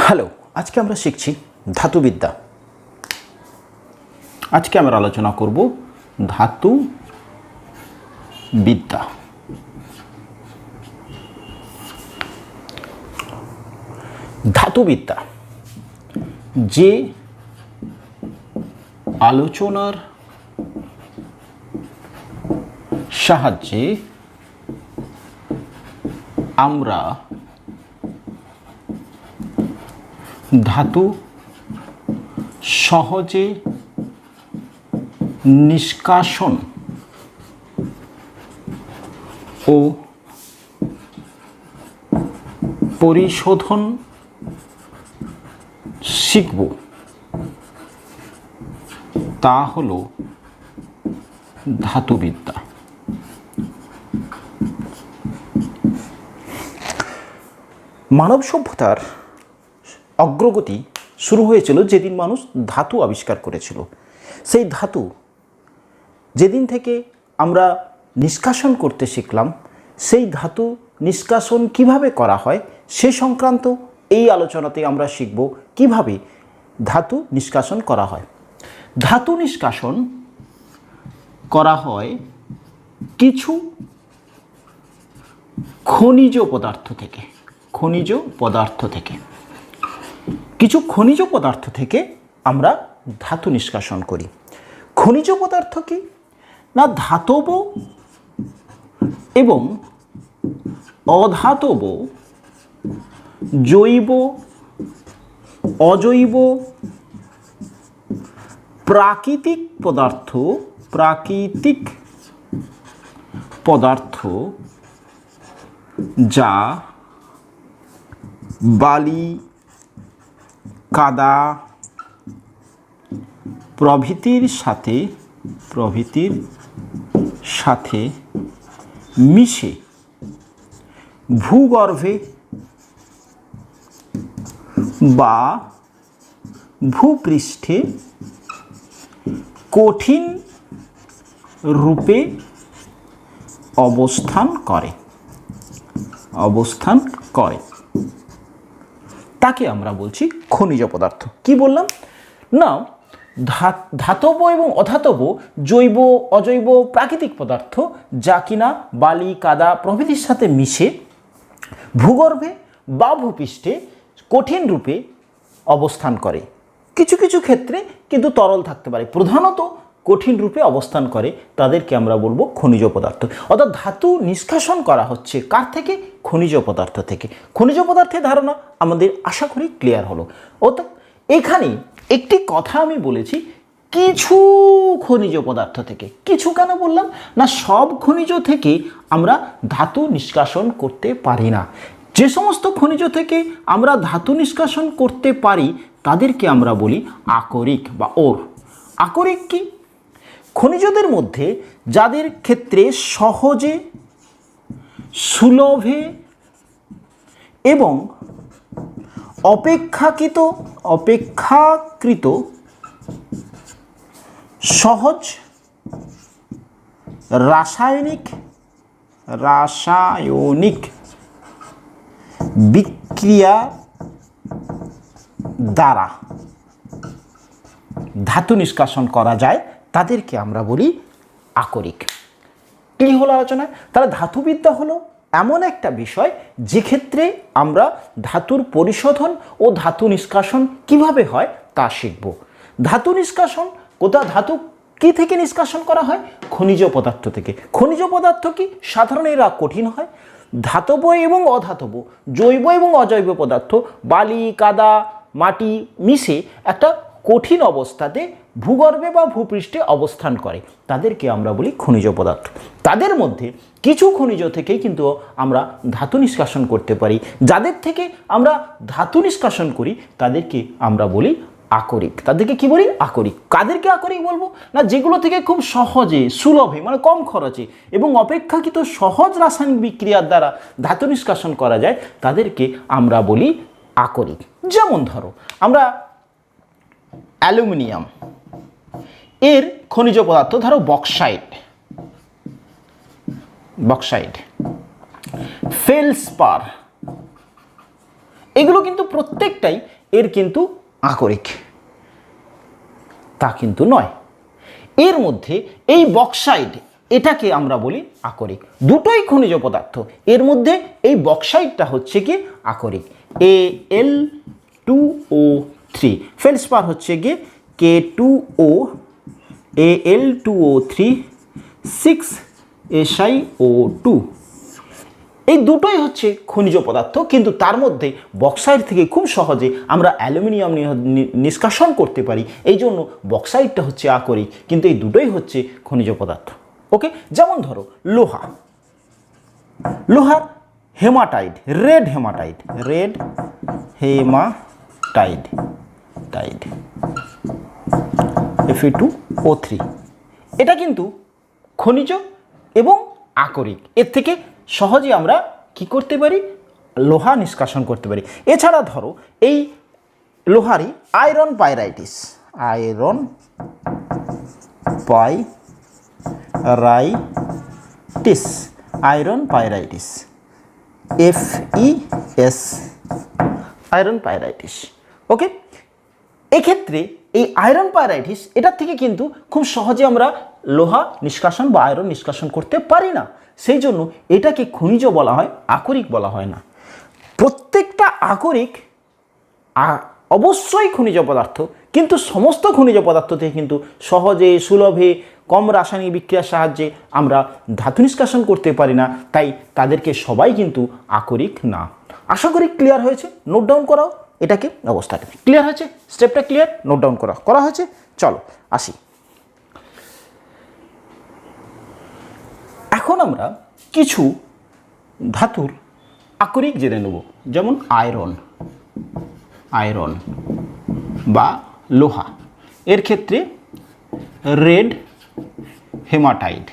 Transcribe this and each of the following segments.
Hello, আজকে আমরা শিখছি ধাতুবিদ্যা। আজকে আমরা আলোচনা করব ধাতুবিদ্যা। ধাতুবিদ্যা যে আলোচনার সাহায্যে আমরা ধাতু সহজে নিষ্কাশন ও পরিশোধন শিখব, তা হল ধাতুবিদ্যা। মানব সভ্যতার অগ্রগতি শুরু হয়েছিল যেদিন মানুষ ধাতু আবিষ্কার করেছিল। সেই ধাতু যেদিন থেকে আমরা নিষ্কাশন করতে শিখলাম, সেই ধাতু নিষ্কাশন কিভাবে করা হয় সে সংক্রান্ত এই আলোচনাতে আমরা শিখব কিভাবে ধাতু নিষ্কাশন করা হয়। ধাতু নিষ্কাশন করা হয় কিছু খনিজ পদার্থ থেকে। কিছু খনিজ পদার্থ থেকে আমরা ধাতু নিষ্কাশন করি। খনিজ পদার্থ কি না, ধাতব এবং অধাতব, জৈব অজৈব প্রাকৃতিক পদার্থ যা বালি, কাদা প্রভৃতির সাথে মিশে ভূগর্ভে বা ভূপৃষ্ঠে কঠিন রূপে অবস্থান করে তাকে আমরা বলছি খনিজ পদার্থ। কি বললাম না, ধাতব এবং অধাতব, জৈব অজৈব প্রাকৃতিক পদার্থ যা কিনা বালি, কাদা প্রভৃতির সাথে মিশে ভূগর্ভে বা ভূপৃষ্ঠে কঠিন রূপে অবস্থান করে। কিছু কিছু ক্ষেত্রে কিন্তু তরল থাকতে পারে, প্রধানত কঠিন রূপে অবস্থান করে, তাদেরকে আমরা বলবো খনিজ পদার্থ। অর্থাৎ ধাতু নিষ্কাশন করা হচ্ছে কার থেকে? খনিজ পদার্থ থেকে। খনিজ পদার্থের ধারণা আমাদের আশা করি ক্লিয়ার হলো। অর্থাৎ এখানে একটি কথা আমি বলেছি, কিছু খনিজ পদার্থ থেকে। কিছু কেন বললাম না, সব খনিজ থেকে আমরা ধাতু নিষ্কাশন করতে পারি না। যে সমস্ত খনিজ থেকে আমরা ধাতু নিষ্কাশন করতে পারি তাদেরকে আমরা বলি আকরিক বা ওর। আকরিক কি? খনিজদের মধ্যে যাদের ক্ষেত্রে সহজে, সুলভে এবং অপেক্ষাকৃত সহজ রাসায়নিক বিক্রিয়া দ্বারা ধাতু নিষ্কাশন করা যায় তাদেরকে আমরা বলি আকরিক। কি হলো আলোচনা? তাহলে ধাতুবিদ্যা হলো এমন একটা বিষয় যে ক্ষেত্রে আমরা ধাতুর পরিশোধন ও ধাতু নিষ্কাশন কিভাবে হয় তা শিখব। ধাতু নিষ্কাশন ধাতু কি থেকে নিষ্কাশন করা হয়? খনিজ পদার্থ থেকে। খনিজ পদার্থ কি? সাধারণ এরা কঠিন হয়। ধাতব এবং অধাতব, জৈব এবং অজৈব পদার্থ বালি, কাদা, মাটি মিশে একটা কঠিন অবস্থাতে ভূগর্ভে বা ভূপৃষ্ঠে অবস্থান করে, তাদেরকে আমরা বলি খনিজ পদার্থ। তাদের মধ্যে কিছু খনিজ থেকেই কিন্তু আমরা ধাতু নিষ্কাশন করতে পারি। যাদের থেকে আমরা ধাতু নিষ্কাশন করি তাদেরকে আমরা বলি আকরিক। তাদেরকে কি বলি? আকরিক। কাদেরকে আকরিক বলবো না, যেগুলো থেকে খুব সহজে, সুলভে মানে কম খরচে এবং অপেক্ষাকৃত সহজ রাসায়নিক বিক্রিয়ার দ্বারা ধাতু নিষ্কাশন করা যায় তাদেরকে আমরা বলি আকরিক। যেমন ধরো আমরা অ্যালুমিনিয়াম এর খনিজ পদার্থ ধরো বক্সাইট, ফেলসপার এগুলো কিন্তু প্রত্যেকটাই এর কিন্তু আকরিক, তা কিন্তু নয়। এর মধ্যে এই বক্সাইট, এটাকে আমরা বলি আকরিক। দুটোই খনিজ পদার্থ, এর মধ্যে এই বক্সাইটটা হচ্ছে কি আকরিক। Al2O3 ফেলসপার হচ্ছে গিয়ে K2O, Al2O3 6SiO2। এই দুটোই হচ্ছে খনিজ পদার্থ, কিন্তু তার মধ্যে বক্সাইট থেকে খুব সহজে আমরা অ্যালুমিনিয়াম নিষ্কাশন করতে পারি, এই জন্য বক্সাইটটা হচ্ছে আকরিক, কিন্তু এই দুটোই হচ্ছে খনিজ পদার্থ। ওকে, যেমন ধরো লোহা, লোহার হেমাটাইট, রেড হেমাটাইট, Fe2O3, এটা কিন্তু খনিজ এবং আকরিক। এর থেকে সহজে আমরা কি করতে পারি, লোহা নিষ্কাশন করতে পারি। এছাড়া ধরো এই লোহারই iron pyrites, iron pyrites, FeS, iron pyrites. Okay, এক্ষেত্রে এই আয়রন পাইরাইটিস, এটার থেকে কিন্তু খুব সহজে আমরা লোহা নিষ্কাশন বা আয়রন নিষ্কাশন করতে পারি না, সেই জন্য এটাকে খনিজ বলা হয়, আকরিক বলা হয় না। প্রত্যেকটা আকরিক অবশ্যই খনিজ পদার্থ, কিন্তু সমস্ত খনিজ পদার্থ থেকে কিন্তু সহজে সুলভে কম রাসায়নিক বিক্রিয়ার সাহায্যে আমরা ধাতু নিষ্কাশন করতে পারি না, তাই তাদেরকে সবাই কিন্তু আকরিক না। আশা করি ক্লিয়ার হয়েছে, নোট ডাউন করাও এটাকে, অবস্থাটা ক্লিয়ার হয়েছে, স্টেপটা ক্লিয়ার, নোট ডাউন করা হয়েছে। চলো আসি, এখন আমরা কিছু ধাতুর আকরিক জেনে নেব। যেমন আয়রন বা লোহা, এর ক্ষেত্রে রেড হেমাটাইট,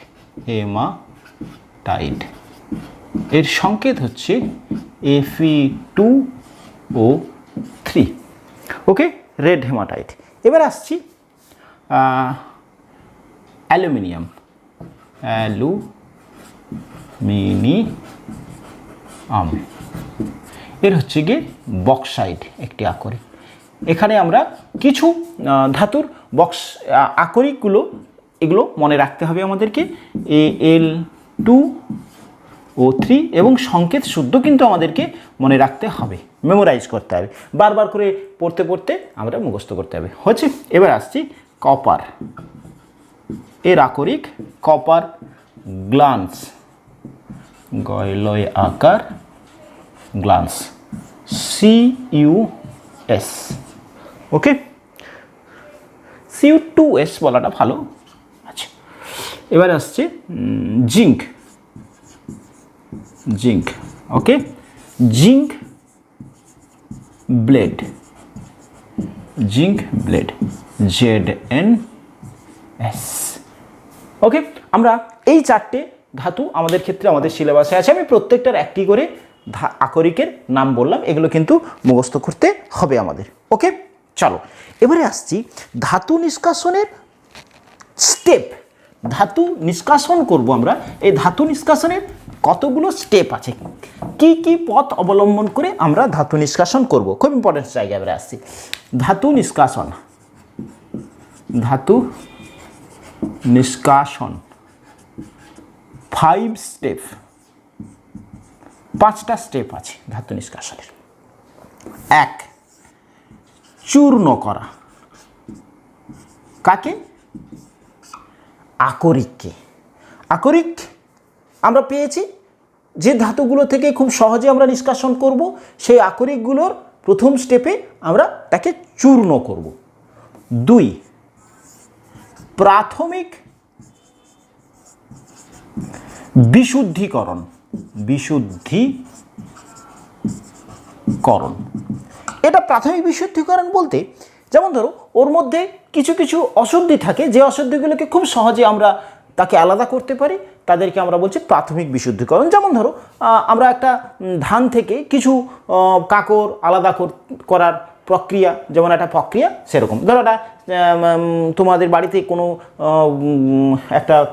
এর সংকেত হচ্ছে Fe2O3। ওকে, রেড হেমাটাইট। এবার আসছি অ্যালুমিনিয়াম, এর হচ্ছে গিয়ে বক্সাইট, একটি আকরিক। এখানে আমরা কিছু ধাতুর আকরিকগুলো, এগুলো মনে রাখতে হবে আমাদেরকে, Al2O3, এবং সংকেত শুদ্ধ কিন্তু আমাদেরকে মনে রাখতে হবে, মেমোরাইজ করতে হবে, বারবার করে পড়তে পড়তে আমরা মুখস্থ করতে হবে। হচ্ছে, এবার আসছি কপার, এর আকরিক কপার গ্লান্স, গয়লয় আকার গ্লান্স, CuS। ওকে, Cu2S বলাটা ভালো। আচ্ছা, এবার আসছে জিঙ্ক। ওকে, জিঙ্ক ব্লেড, ZnS। ওকে, আমরা এই চারটে ধাতু আমাদের ক্ষেত্রে আমাদের সিলেবাসে আছে, আমি প্রত্যেকটার একটি করে আকরিকের নাম বললাম, এগুলো কিন্তু মুখস্থ করতে হবে আমাদের। ওকে, চলো এবারে আসছি ধাতু নিষ্কাশনের স্টেপ। ধাতু নিষ্কাশন করব আমরা, এই ধাতু নিষ্কাশনের কতগুলো স্টেপ আছে, কি কি পথ অবলম্বন করে আমরা ধাতু নিষ্কাশন করব, খুব ইম্পর্টেন্ট জায়গায় এবারে আসছি। ধাতু নিষ্কাশন 5 স্টেপ, 5টা স্টেপ আছে ধাতু নিষ্কাশনের। 1, চূর্ণ করা। কাকে? আকরিককে। আকরিক আমরা পেয়েছি যে ধাতুগুলো থেকে খুব সহজে আমরা নিষ্কাশন করব, সেই আকরিকগুলোর প্রথম স্টেপে আমরা তাকে চূর্ণ করব। 2, প্রাথমিক বিশুদ্ধিকরণ। এটা প্রাথমিক বিশুদ্ধিকরণ বলতে, যেমন ধরো ওর মধ্যে কিছু কিছু অশুদ্ধি থাকে, যে অশুদ্ধিগুলোকে খুব সহজে আমরা তাকে আলাদা করতে পারি, তাদেরকে আমরা বলছি প্রাথমিক বিশুদ্ধিকরণ। যেমন ধরো আমরা একটা ধান থেকে কিছু কাকর আলাদা করার প্রক্রিয়া, যেমন একটা প্রক্রিয়া, সেরকম ধরো একটা তোমাদের বাড়িতে কোনো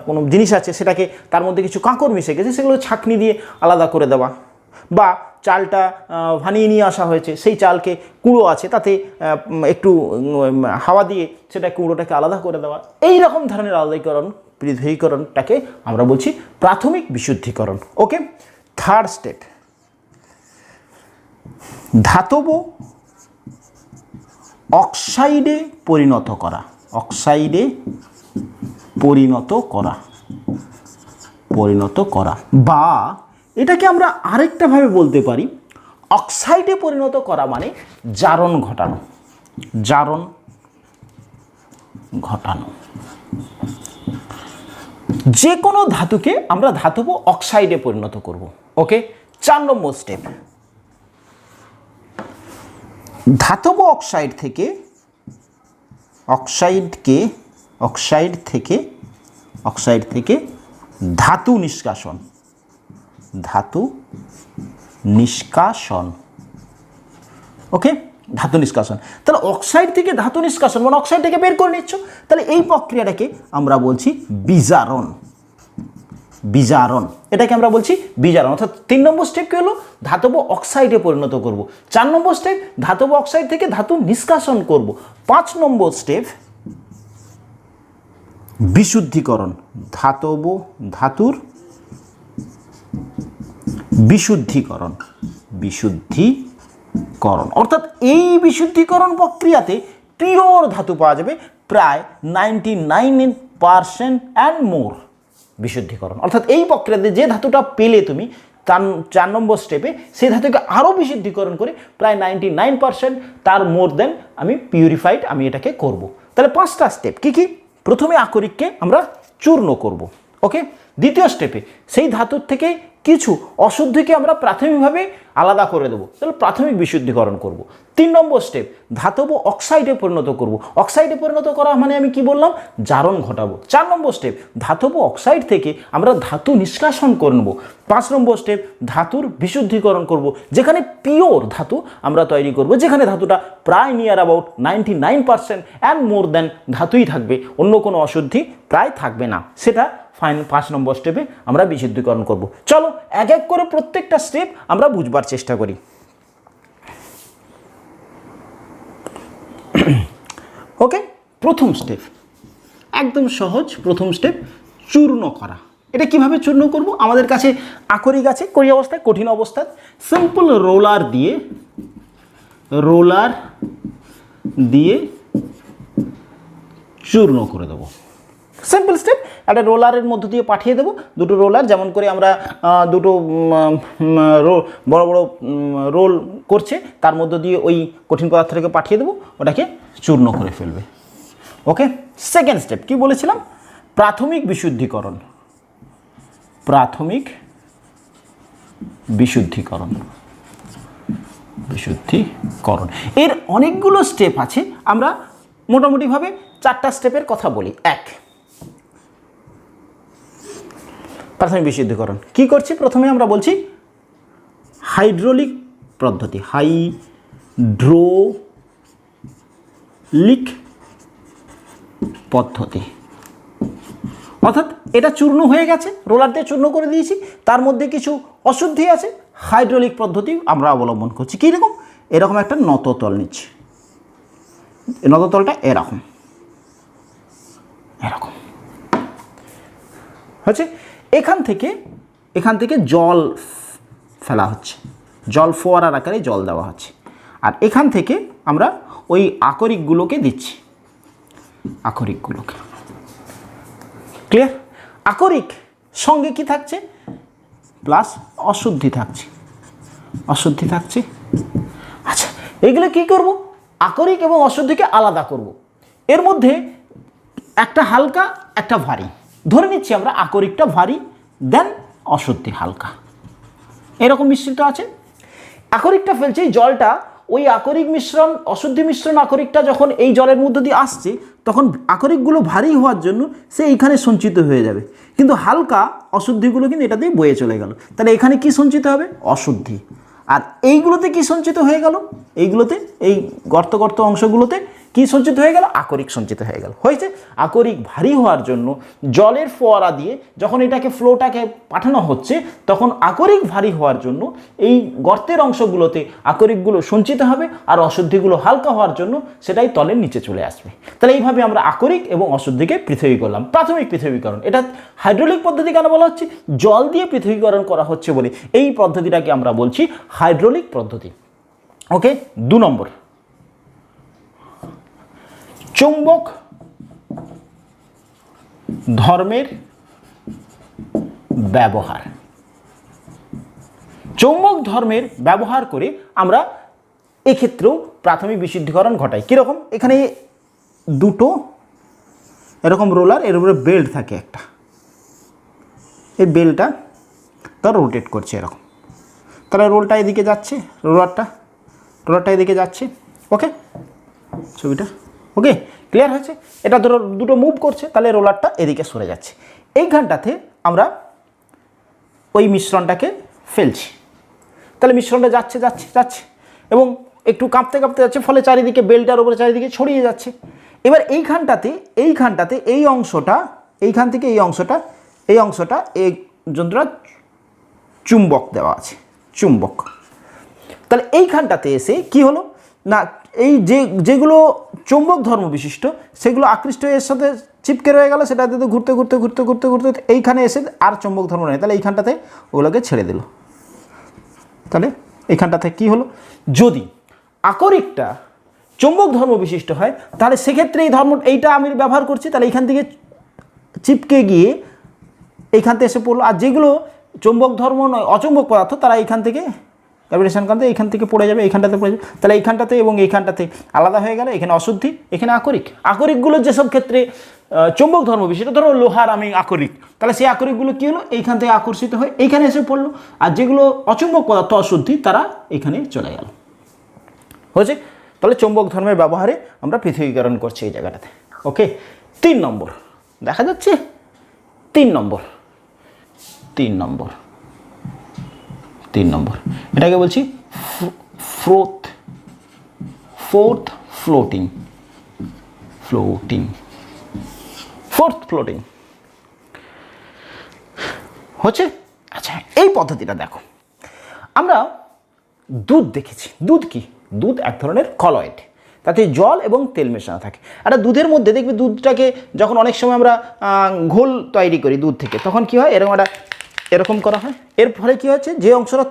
কোনো জিনিস আছে, সেটাকে তার মধ্যে কিছু কাঁকর মিশে গেছে, সেগুলো ছাঁকনি দিয়ে আলাদা করে দেওয়া। বা চালটা ভানিয়ে নিয়ে আসা হয়েছে, সেই চালকে কুঁড়ো আছে তাতে একটু হাওয়া দিয়ে সেটা কুঁড়োটাকে আলাদা করে দেওয়া, এই রকম ধরনের আলাদাকরণ পৃথকীকরণটাকে আমরা বলছি প্রাথমিক বিশুদ্ধিকরণ। ওকে, থার্ড স্টেপ, ধাতব অক্সাইডে পরিণত করা। অক্সাইডে পরিণত করা বা এটাকে আমরা আরেকটাভাবে বলতে পারি, অক্সাইডে পরিণত করা মানে জারণ ঘটানো। জারণ ঘটানো, যে কোনো ধাতুকে আমরা ধাতব অক্সাইডে পরিণত করব। ওকে, 4 নম্বর স্টেপ, ধাতব অক্সাইড থেকে ধাতু নিষ্কাশন। ওকে, ধাতু নিষ্কাশন। তাহলে অক্সাইড থেকে ধাতু নিষ্কাশন মানে অক্সাইডটাকে বের করে নিচ্ছ, তাহলে এই প্রক্রিয়াটাকে আমরা বলছি বিজারণ। এটাকে আমরা বলছি বিজারণ। অর্থাৎ 3 নম্বর স্টেপ কি হলো, ধাতব অক্সাইডে পরিণত করব। 4 নম্বর স্টেপ, ধাতব অক্সাইড থেকে ধাতু নিষ্কাশন করব। 5 নম্বর স্টেপ, বিশুদ্ধিকরণ। ধাতুর বিশুদ্ধিকরণ। অর্থাৎ এই বিশুদ্ধিকরণ প্রক্রিয়াতে পিওর ধাতু পাওয়া যাবে প্রায় 99% অ্যান্ড মোর। বিশুদ্ধিকরণ অর্থাৎ এই প্রক্রিয়াতে যে ধাতুটা পেলে তুমি 4 নম্বর স্টেপে, সেই ধাতুকে আরও বিশুদ্ধিকরণ করে প্রায় 99% তার মোর দেন আমি পিউরিফাইড আমি এটাকে করব। তাহলে 5টা স্টেপ কি কি? প্রথমে আকরিককে আমরা চূর্ণ করব। ওকে, দ্বিতীয় স্টেপে সেই ধাতুর থেকে কিছু অশুদ্ধিকে আমরা প্রাথমিকভাবে আলাদা করে দেবো, তাহলে প্রাথমিক বিশুদ্ধিকরণ করব। 3 নম্বর স্টেপ, ধাতব অক্সাইডে পরিণত করব। অক্সাইডে পরিণত করা মানে আমি কি বললাম, জারণ ঘটাবো। 4 নম্বর স্টেপ, ধাতব অক্সাইড থেকে আমরা ধাতু নিষ্কাশন করে নেব। 5 নম্বর স্টেপ, ধাতুর বিশুদ্ধিকরণ করব, যেখানে পিওর ধাতু আমরা তৈরি করব, যেখানে ধাতুটা প্রায় নিয়ার অ্যাবাউট 99% অ্যান্ড মোর দেন ধাতুই থাকবে, অন্য কোনো অশুদ্ধি প্রায় থাকবে না, সেটা ফাইনাল 5 নম্বর স্টেপে আমরা বিশুদ্ধিকরণ করব। চলো এক এক করে প্রত্যেকটা স্টেপ আমরা বুঝবার চেষ্টা করি। ওকে, প্রথম স্টেপ একদম সহজ। প্রথম স্টেপ, চূর্ণ করা। এটা কিভাবে চূর্ণ করব? আমাদের কাছে আকরিক আছে, কড়ি অবস্থায়, কঠিন অবস্থায়, সিম্পল রোলার দিয়ে চূর্ণ করে দেবো। সিম্পল স্টেপ, একটা রোলারের মধ্য দিয়ে পাঠিয়ে দেবো। দুটো রোলার, যেমন করে আমরা দুটো বড় বড় রোল করছে, তার মধ্য দিয়ে ওই কঠিন পদার্থটাকে পাঠিয়ে দেবো, ওটাকে চূর্ণ করে ফেলবে। ওকে, সেকেন্ড স্টেপ কি বলেছিলাম? প্রাথমিক বিশুদ্ধিকরণ। এর অনেকগুলো স্টেপ আছে, আমরা মোটামুটিভাবে 4টা স্টেপের কথা বলি। 1, প্রাথমিক বিশুদ্ধিকরণ কি করছি? প্রথমে আমরা বলছি হাইড্রোলিক পদ্ধতি। অর্থাৎ এটা চূর্ণ হয়ে গেছে, রোলার দিয়ে চূর্ণ করে দিয়েছি, তার মধ্যে কিছু অশুদ্ধি আছে, হাইড্রোলিক পদ্ধতি আমরা অবলম্বন করছি। কীরকম? এরকম একটা নততল নিচ্ছি, নততলটা এরকম হচ্ছে। এখান থেকে জল ফেলা হচ্ছে, জল ফোয়ারার আকারে জল দেওয়া হচ্ছে, আর এখান থেকে আমরা ওই আকরিকগুলোকে দিচ্ছি, ক্লিয়ার? আকরিক সঙ্গে কি থাকছে? প্লাস অশুদ্ধি থাকছে। আচ্ছা, এগুলো কি করব? আকরিক এবং অশুদ্ধিকে আলাদা করব। এর মধ্যে একটা হালকা, একটা ভারী। ধরে নিচ্ছি আমরা আকরিকটা ভারী, দেন অশুদ্ধি হালকা, এরকম মিশ্রিত আছে। আকরিকটা ফেলছে, জলটা ওই আকরিক মিশ্রণ, অশুদ্ধি মিশ্রণ আকরিকটা যখন এই জলের মধ্যে দিয়ে আসছে, তখন আকরিকগুলো ভারী হওয়ার জন্য সে এইখানে সঞ্চিত হয়ে যাবে, কিন্তু হালকা অশুদ্ধিগুলো কিন্তু এটা দিয়ে বয়ে চলে গেল। তাহলে এখানে কি সঞ্চিত হবে? অশুদ্ধি। আর এইগুলোতে কি সঞ্চিত হয়ে গেল? এইগুলোতে, এই গর্ত অংশগুলোতে কি সঞ্চিত হয়ে গেল? আকরিক সঞ্চিত হয়ে গেল। হয়েছে? আকরিক ভারী হওয়ার জন্য জলের ফোয়ারা দিয়ে যখন এটাকে ফ্লোটাকে পাঠানো হচ্ছে, তখন আকরিক ভারী হওয়ার জন্য এই গর্তের অংশগুলোতে আকরিকগুলো সঞ্চিত হবে, আর অশুদ্ধিগুলো হালকা হওয়ার জন্য সেটাই তলের নিচে চলে আসবে। তাহলে এইভাবে আমরা আকরিক এবং অশুদ্ধিকে পৃথকীকরণ করলাম। প্রাথমিক পৃথকীকরণ। এটা হাইড্রোলিক পদ্ধতি কেন বলা হচ্ছে? জল দিয়ে পৃথকীকরণ করা হচ্ছে বলে এই পদ্ধতিটাকে আমরা বলছি হাইড্রোলিক পদ্ধতি। ওকে, 2 নম্বর, চৌম্বক ধর্মের ব্যবহার। চৌম্বক ধর্মের ব্যবহার করে আমরা এক্ষেত্রেও প্রাথমিক বিশুদ্ধীকরণ ঘটাই। কীরকম? এখানে দুটো এরকম রোলার, এর উপরে বেল্ট থাকে একটা, এই বেল্টটা তার রোটেট করছে এরকম, তাহলে রোলটা এদিকে যাচ্ছে, রোলারটা এদিকে যাচ্ছে। ওকে, ছবিটা ওকে ক্লিয়ার হয়েছে? এটা ধরো দুটো মুভ করছে, তাহলে রোলারটা এদিকে সরে যাচ্ছে। এইখানটাতে আমরা ওই মিশ্রণটাকে ফেলছি, তাহলে মিশ্রণটা যাচ্ছে যাচ্ছে যাচ্ছে এবং একটু কাঁপতে কাঁপতে যাচ্ছে, ফলে চারিদিকে বেলটার উপরে চারিদিকে ছড়িয়ে যাচ্ছে। এবার এইখানটাতে এই অংশটা, এইখান থেকে এই অংশটা এই যন্ত্রটা চুম্বক দেওয়া আছে, চুম্বক। তাহলে এইখানটাতে এসে কি হলো না, এই যেগুলো চৌম্বক ধর্ম বিশিষ্ট সেগুলো আকৃষ্ট এর সাথে চিপকে রয়ে গেল, সেটাতে ঘুরতে ঘুরতে ঘুরতে ঘুরতে ঘুরতে এইখানে এসে আর চৌম্বক ধর্ম নেই, তাহলে এইখানটাতে ওগুলোকে ছেড়ে দিল। তাহলে এইখানটাতে কি হলো, যদি আকরিকটা চৌম্বক ধর্ম বিশিষ্ট হয় তাহলে সেক্ষেত্রে এইটা আমি ব্যবহার করছি, তাহলে এইখান থেকে চিপকে গিয়ে এইখান থেকে এসে পড়লো। আর যেগুলো চৌম্বক ধর্ম নয়, অচৌম্বক পদার্থ, তারা এইখান থেকে গ্র্যাভিটেশন কারণে এইখান থেকে পড়ে যাবে, এইখানটাতে পড়ে যাবে। তাহলে এইখানটাতে এবং এইখানটাতে আলাদা হয়ে গেল, এখানে অশুদ্ধি, এখানে আকরিক। আকরিকগুলো যেসব ক্ষেত্রে চৌম্বক ধর্ম বিশিষ্ট, ধরো লোহার আমি আকরিক, তাহলে সেই আকরিকগুলো কী হলো, এইখান থেকে আকর্ষিত হয়ে এইখানে এসে পড়লো। আর যেগুলো অচৌম্বক পদার্থ অশুদ্ধি, তারা এখানে চলে গেল। হয়েছে? তাহলে চৌম্বক ধর্মের ব্যবহারে আমরা পৃথকীকরণ করছি এই জায়গাটাতে। ওকে, 3 নম্বর দেখা যাচ্ছে, 3 নম্বর এটাকে বলছি ফোর্থ ফ্লোটিং। হচ্ছে? আচ্ছা, এই পদ্ধতিটা দেখো, আমরা দুধ দেখেছি। দুধ কি? দুধ এক ধরনের কলয়েড, তাতে জল এবং তেল মেশানো থাকে। একটা দুধের মধ্যে দেখবে, দুধটাকে যখন অনেক সময় আমরা ঘোল তৈরি করি দুধ থেকে, তখন কি হয়, এরকম করা হয়। এর ফলে কী হচ্ছে, যে অংশটা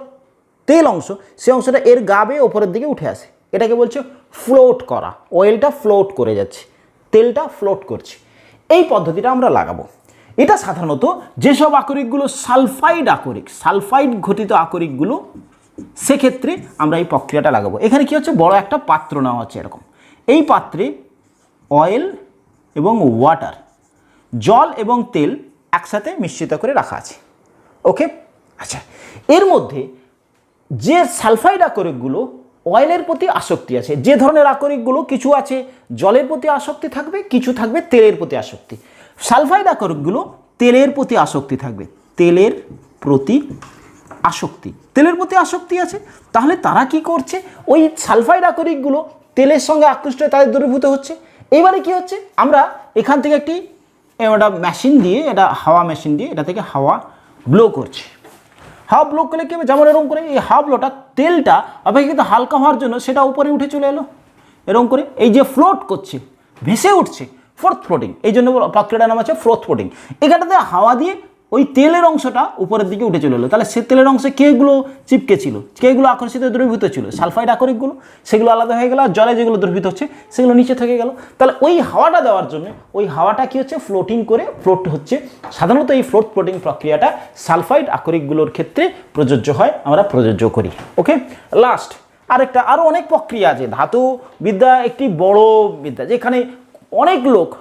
তেল অংশ, সেই অংশটা এর গা বেয়ে ওপরের দিকে উঠে আসে। এটাকে বলছে ফ্লোট করা। অয়েলটা ফ্লোট করে যাচ্ছে, তেলটা ফ্লোট করছে। এই পদ্ধতিটা আমরা লাগাবো। এটা সাধারণত যেসব আকরিকগুলো সালফাইড ঘটিত আকরিকগুলো, সেক্ষেত্রে আমরা এই প্রক্রিয়াটা লাগাবো। এখানে কি হচ্ছে, বড় একটা পাত্র নেওয়া হচ্ছে এরকম। এই পাত্রে অয়েল এবং ওয়াটার, জল এবং তেল একসাথে মিশ্রিত করে রাখা আছে। ওকে, আচ্ছা, এর মধ্যে যে সালফাইড আকরিকগুলো অয়েলের প্রতি আসক্তি আছে, যে ধরনের আকরিকগুলো কিছু আছে জলের প্রতি আসক্তি থাকবে, কিছু থাকবে তেলের প্রতি আসক্তি। সালফাইড আকরিকগুলো তেলের প্রতি আসক্তি থাকবে, তেলের প্রতি আসক্তি আছে। তাহলে তারা কি করছে, ওই সালফাইড আকরিকগুলো তেলের সঙ্গে আকৃষ্ট হয়ে তাদের দ্রবীভূত হচ্ছে। এবারে কি হচ্ছে, আমরা এখান থেকে একটা মেশিন দিয়ে, হাওয়া মেশিন দিয়ে এটা থেকে হাওয়া ব্লো করছি। হাওয়া ব্লো করলে কি হবে, যেমন এরকম করে এই হাওয়া ব্লোটা তেলটা অপেক্ষাকৃত হালকা হওয়ার জন্য সেটা উপরে উঠে চলে এলো, এরকম করে এই যে ফ্লোট করছে, ভেসে উঠছে, ফোর্থ ফ্লোটিং। এই জন্য প্রক্রিয়াটার নাম আছে ফোর্থ ফ্লোটিং। এখানটাতে হাওয়া দিয়ে ওই তেলের অংশটা উপরের দিকে উঠে চলে এলো। তাহলে সে তেলের অংশে কেগুলো চিপকে ছিল, কেগুলো আকর্ষিত দ্রবীভূত ছিল, সালফাইড আকরিকগুলো, সেগুলো আলাদা হয়ে গেল। আর জলে যেগুলো দ্রবীভূত হচ্ছে সেগুলো নিচে থেকে গেল। তাহলে ওই হাওয়াটা দেওয়ার জন্য ওই হাওয়াটা কি হচ্ছে, ফ্লোটিং করে ফ্লোট হচ্ছে। সাধারণত এই ফোর্থ ফ্লোটিং প্রক্রিয়াটা সালফাইড আকরিকগুলোর ক্ষেত্রে প্রযোজ্য হয়, আমরা প্রযোজ্য করি। ওকে, লাস্ট আরও অনেক প্রক্রিয়া আছে। ধাতু বিদ্যা একটি বড় বিদ্যা, যেখানে অনেক লোক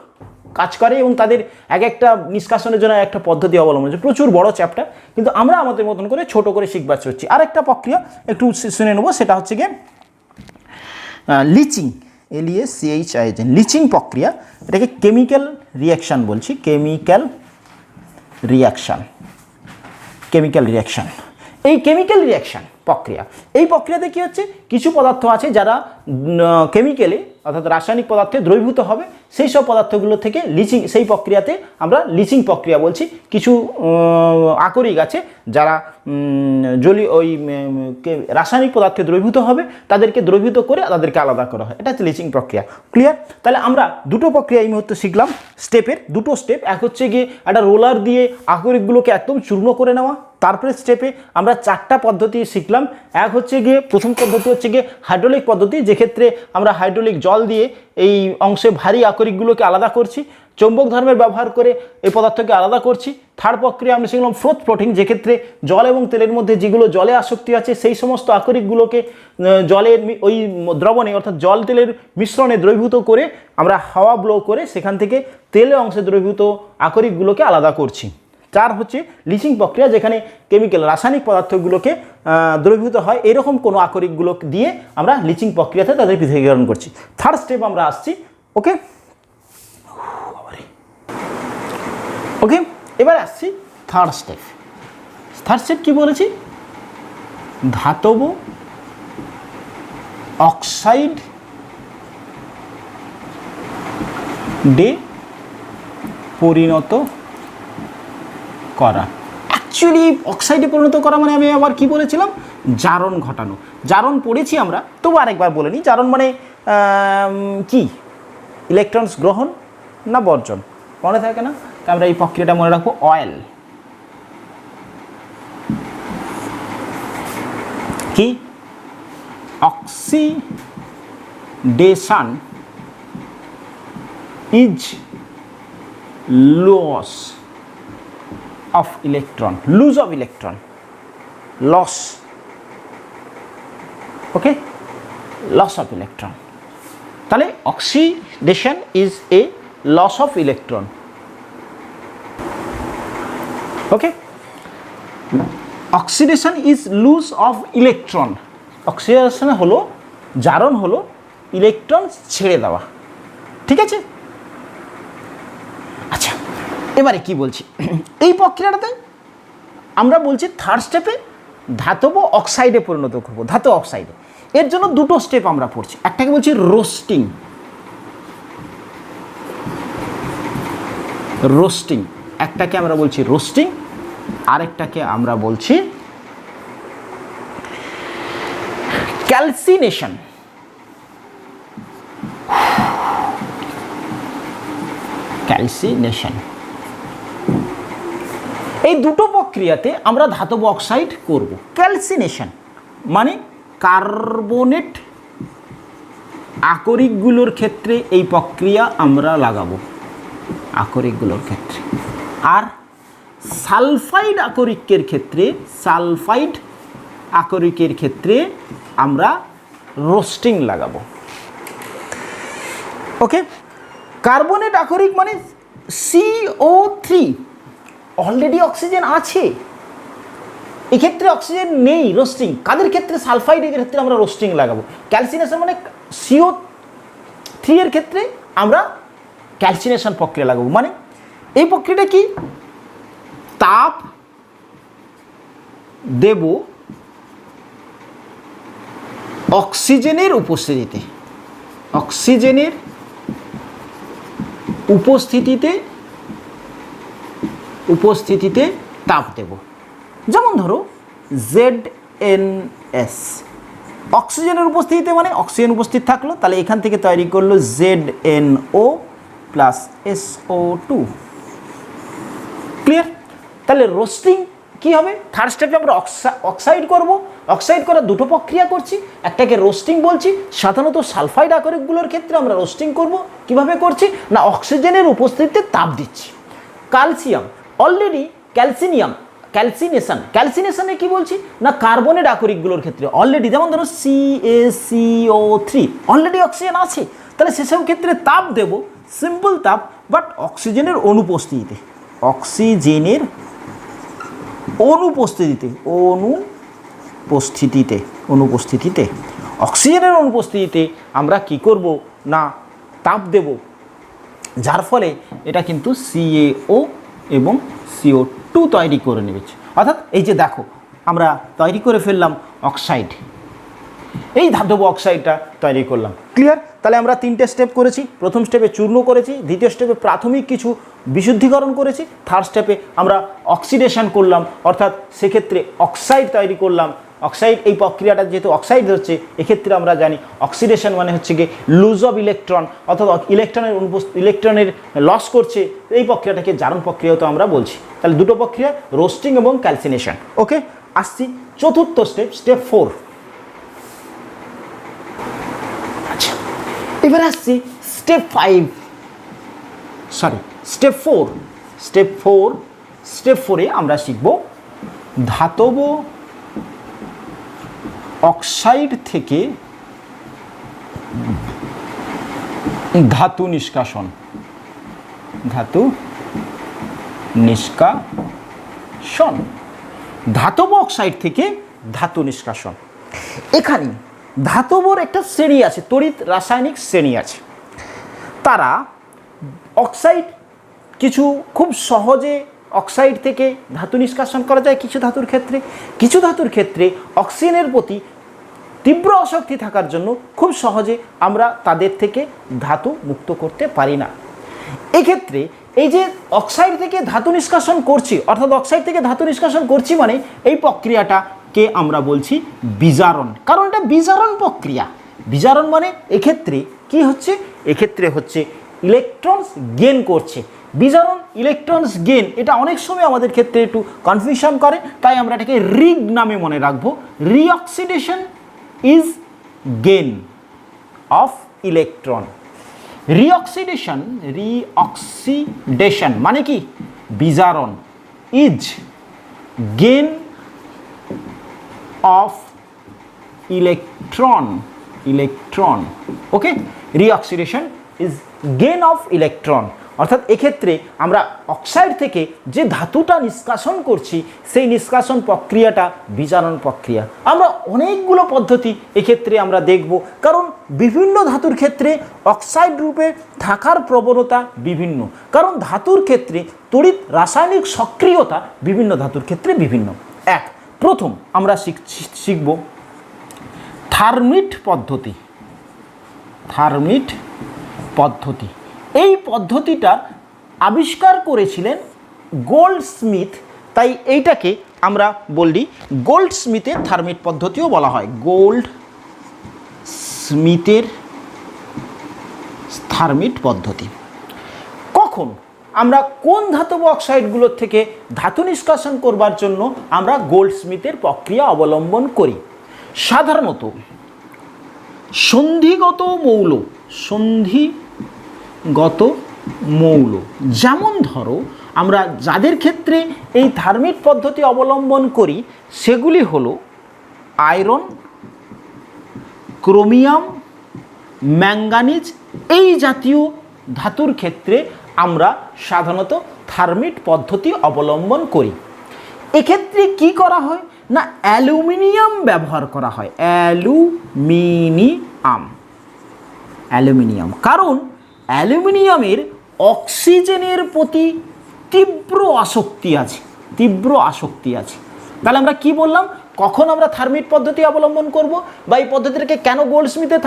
কাজ করে এবং তাদের এক একটা নিষ্কাশনের জন্য একটা পদ্ধতি অবলম্বন হচ্ছে, প্রচুর বড় চ্যাপ্টার, কিন্তু আমরা আমাদের মতন করে ছোট করে শিখবার হচ্ছি। আরেকটা প্রক্রিয়া একটু শুনে নেব, সেটা হচ্ছে গিয়ে লিচিং, LEACHING, লিচিং প্রক্রিয়া। এটাকে কেমিক্যাল রিয়াকশান বলছি, কেমিক্যাল রিয়াকশান। এই কেমিক্যাল রিয়াকশান প্রক্রিয়া। এই প্রক্রিয়াতে কি হচ্ছে, কিছু পদার্থ আছে যারা কেমিক্যালে অর্থাৎ রাসায়নিক পদার্থে দ্রবীভূত হবে, সেই সব পদার্থগুলো থেকে লিচিং, সেই প্রক্রিয়াতে আমরা লিচিং প্রক্রিয়া বলছি। কিছু আকরিক আছে যারা রাসায়নিক পদার্থে দ্রবীভূত হবে, তাদেরকে দ্রবীভূত করে তাদেরকে আলাদা করা হয়, এটা হচ্ছে লিচিং প্রক্রিয়া। ক্লিয়ার? তাহলে আমরা দুটো প্রক্রিয়া এই মুহূর্তে শিখলাম, স্টেপের দুটো স্টেপ। এক হচ্ছে গিয়ে একটা রোলার দিয়ে আকরিকগুলোকে একদম চূর্ণ করে নেওয়া, তারপরে স্টেপে আমরা 4টা পদ্ধতি শিখলাম। এক হচ্ছে গিয়ে প্রথম পদ্ধতি হচ্ছে গিয়ে হাইড্রোলিক পদ্ধতি, যেক্ষেত্রে আমরা হাইড্রোলিক জল দিয়ে এই অংশে ভারী আকরিকগুলোকে আলাদা করছি, চৌম্বক ধর্মের ব্যবহার করে এই পদার্থকে আলাদা করছি। থার্ড প্রক্রিয়া আমরা শিখলাম ফ্লোটিং, যেক্ষেত্রে জল এবং তেলের মধ্যে যেগুলো জলে আসক্তি আছে সেই সমস্ত আকরিকগুলোকে জলের ওই দ্রবণে অর্থাৎ জল তেলের মিশ্রণে দ্রবীভূত করে আমরা হাওয়া ব্লো করে সেখান থেকে তেলের অংশে দ্রবীভূত আকরিকগুলোকে আলাদা করছি। 4 হচ্ছে লিচিং প্রক্রিয়া, যেখানে কেমিক্যাল রাসায়নিক পদার্থগুলোকে দ্রবীভূত হয়, এরকম কোনো আকরিকগুলো দিয়ে আমরা লিচিং প্রক্রিয়াতে তাদের পৃথকীকরণ করছি। থার্ড স্টেপ আমরা আসছি। ওকে ওকে, এবার আসছি থার্ড স্টেপ। থার্ড স্টেপ কি বলেছি, ধাতব অক্সাইড ডে পরিণত করা। অ্যাকচুয়ালি অক্সাইডে পরিণত করা মানে আমি আবার কি বলেছিলাম, জারণ ঘটানো। জারণ পড়েছি আমরা, তবু আরেকবার বলে নিই। জারণ মানে কি, ইলেকট্রনস গ্রহণ না বর্জন, মনে থাকে না? আমরা এই প্রক্রিয়াটা মনে রাখবো, অয়েল কি, oxidation is loss of electron, lose of electron, loss, okay, loss of electron. তাহলে oxidation is a loss of electron, okay, oxidation is lose of electron. oxidation হলো জারণ, হলো ইলেকট্রন ছেড়ে দেওয়া, ঠিক আছে? আচ্ছা, এবারে কি বলছি, এই প্রক্রিয়াটাতে আমরা বলছি থার্ড স্টেপে ধাতব অক্সাইডে পরিণত করবো, ধাতব অক্সাইডে। এর জন্য দুটো স্টেপ আমরা পড়ছি, একটাকে বলছি রোস্টিং, রোস্টিং একটাকে আমরা বলছি রোস্টিং, আরেকটাকে আমরা বলছি ক্যালসিনেশন। ক্যালসিনেশন, এই দুটো প্রক্রিয়াতে আমরা ধাতব অক্সাইড করব। ক্যালসিনেশন মানে কার্বনেট আকরিকগুলোর ক্ষেত্রে এই প্রক্রিয়া আমরা লাগাবো, আকরিকগুলোর ক্ষেত্রে। আর সালফাইড আকরিকের ক্ষেত্রে, সালফাইড আকরিকের ক্ষেত্রে আমরা রোস্টিং লাগাবো। ওকে, কার্বনেট আকরিক মানে CO3, অলরেডি অক্সিজেন আছে, এক্ষেত্রে অক্সিজেন নেই, রোস্টিং। কাদের ক্ষেত্রে? সালফাইডের ক্ষেত্রে আমরা রোস্টিং লাগাবো। ক্যালসিনেশন মানে CO3 এর ক্ষেত্রে আমরা ক্যালসিনেশন প্রক্রিয়া লাগাবো। মানে এই প্রক্রিয়াটা কি, তাপ দেব অক্সিজেনের উপস্থিতিতে, অক্সিজেনের উপস্থিতিতে তাপ দেব। যেমন ধরো ZNS, অক্সিজেনের উপস্থিতিতে মানে অক্সিজেন উপস্থিত থাকলো, তাহলে এখান থেকে তৈরি করলো ZNO প্লাস SO2। ক্লিয়ার? তাহলে রোস্টিং কি হবে, থার্ড স্টেপে আমরা অক্সাইড করব। অক্সাইড করার দুটো প্রক্রিয়া করছি, একটাকে রোস্টিং বলছি। সাধারণত সালফাইড আকরিকগুলোর ক্ষেত্রে আমরা রোস্টিং করব। কিভাবে করছি না, অক্সিজেনের উপস্থিতিতে তাপ দিচ্ছি। ক্যালসিয়াম অলরেডি, ক্যালসিনিয়াম, ক্যালসিনেশন, ক্যালসিনেশনে কি বলছি না, কার্বনেট আকরিকগুলোর ক্ষেত্রে অলরেডি, যেমন ধরো CaCO3 অলরেডি অক্সিজেন আছে, তাহলে সেসব ক্ষেত্রে তাপ দেব, সিম্পল তাপ, বাট অক্সিজেনের অনুপস্থিতিতে, অক্সিজেনের অনুপস্থিতিতে, অনুপস্থিতিতে অক্সিজেনের অনুপস্থিতিতে আমরা কি করব না, তাপ দেব, যার ফলে এটা কিন্তু CaO এবং CO2 তৈরি করে নেবে। অর্থাৎ এই যে দেখো, আমরা তৈরি করে ফেললাম অক্সাইড, এই ধাতব অক্সাইডটা তৈরি করলাম। ক্লিয়ার? তাহলে আমরা 3টে স্টেপ করেছি। প্রথম স্টেপে চূর্ণ করেছি, দ্বিতীয় স্টেপে প্রাথমিক কিছু বিশুদ্ধিকরণ করেছি, থার্ড স্টেপে আমরা অক্সিডেশন করলাম, অর্থাৎ সেক্ষেত্রে অক্সাইড তৈরি করলাম। অক্সাইড, এই প্রক্রিয়াটা যেহেতু অক্সাইড হচ্ছে, এক্ষেত্রে আমরা জানি অক্সিডেশন মানে হচ্ছে গিয়ে লুজ অফ ইলেকট্রন, অর্থাৎ ইলেকট্রনের লস করছে, এই প্রক্রিয়াটাকে জারণ প্রক্রিয়াও তো আমরা বলছি। তাহলে দুটো প্রক্রিয়া, রোস্টিং এবং ক্যালসিনেশন। ওকে, আসছি চতুর্থ স্টেপ, স্টেপ 4। আচ্ছা, এবার আসছি স্টেপ 5, সরি স্টেপ 4। স্টেপ 4-এ আমরা শিখব ধাতব অক্সাইড থেকে ধাতু নিষ্কাশন। ধাতব অক্সাইড থেকে ধাতু নিষ্কাশন। এখানে ধাতবর একটা শ্রেণী আছে, তড়িৎ রাসায়নিক শ্রেণী আছে। তারা অক্সাইড, কিছু খুব সহজে অক্সাইড থেকে ধাতু নিষ্কাশন করা যায় কিছু ধাতুর ক্ষেত্রে, কিছু ধাতুর ক্ষেত্রে অক্সিজেনের প্রতি তীব্র আসক্তি থাকার জন্য খুব সহজে আমরা তাদের থেকে ধাতু মুক্ত করতে পারি না। এক্ষেত্রে এই যে অক্সাইড থেকে ধাতু নিষ্কাশন করছি, অর্থাৎ অক্সাইড থেকে ধাতু নিষ্কাশন করছি মানে এই প্রক্রিয়াটাকে আমরা বলছি বিজারণ। কারণ এটা বিজারণ প্রক্রিয়া। বিজারণ মানে এক্ষেত্রে কি হচ্ছে, এক্ষেত্রে হচ্ছে ইলেকট্রনস গেইন করছে। বিজারণ, ইলেকট্রনস গেইন, এটা অনেক সময় আমাদের ক্ষেত্রে একটু কনফিউশন করে, তাই আমরা এটাকে রিগ নামে মনে রাখবো। Reoxidation is gain of electron. Reoxidation মানে কি, বিজারণ, is gain of electron. Okay, reoxidation is gain of electron. অর্থাৎ এক্ষেত্রে আমরা অক্সাইড থেকে যে ধাতুটা নিষ্কাশন করছি, সেই নিষ্কাশন প্রক্রিয়াটা বিজারণ প্রক্রিয়া। আমরা অনেকগুলো পদ্ধতি এক্ষেত্রে আমরা দেখব, কারণ বিভিন্ন ধাতুর ক্ষেত্রে অক্সাইড রূপে থাকার প্রবণতা বিভিন্ন, কারণ ধাতুর ক্ষেত্রে তড়িৎ রাসায়নিক সক্রিয়তা বিভিন্ন ধাতুর ক্ষেত্রে বিভিন্ন। প্রথম আমরা শিখব থার্মিট পদ্ধতি। এই পদ্ধতিটা আবিষ্কার করেছিলেন গোল্ডস্মিথ, তাই এইটাকে আমরা বলি গোল্ডস্মিথের থার্মিট পদ্ধতিও বলা হয়। গোল্ডস্মিথের থার্মিট পদ্ধতি। কখন আমরা কোন ধাতব অক্সাইডগুলোর থেকে ধাতু নিষ্কাশন করবার জন্য আমরা গোল্ডস্মিথের প্রক্রিয়া অবলম্বন করি? সাধারণত সন্ধিগত মৌল, যেমন ধরো আমরা যাদের ক্ষেত্রে এই থার্মিট পদ্ধতি অবলম্বন করি সেগুলি হলো আয়রন, ক্রোমিয়াম, ম্যাঙ্গানিজ, এই জাতীয় ধাতুর ক্ষেত্রে আমরা সাধারণত থার্মিট পদ্ধতি অবলম্বন করি। এক্ষেত্রে কি করা হয় না, অ্যালুমিনিয়াম ব্যবহার করা হয়। অ্যালুমিনিয়াম, কারণ অ্যালুমিনিয়ামের অক্সিজেনের প্রতি তীব্র আসক্তি আছে। তাহলে আমরা কি বললাম, কখন আমরা থার্মিট পদ্ধতি অবলম্বন করব, বা এই পদ্ধতিটাকে কেন গোল্ডস্মিথের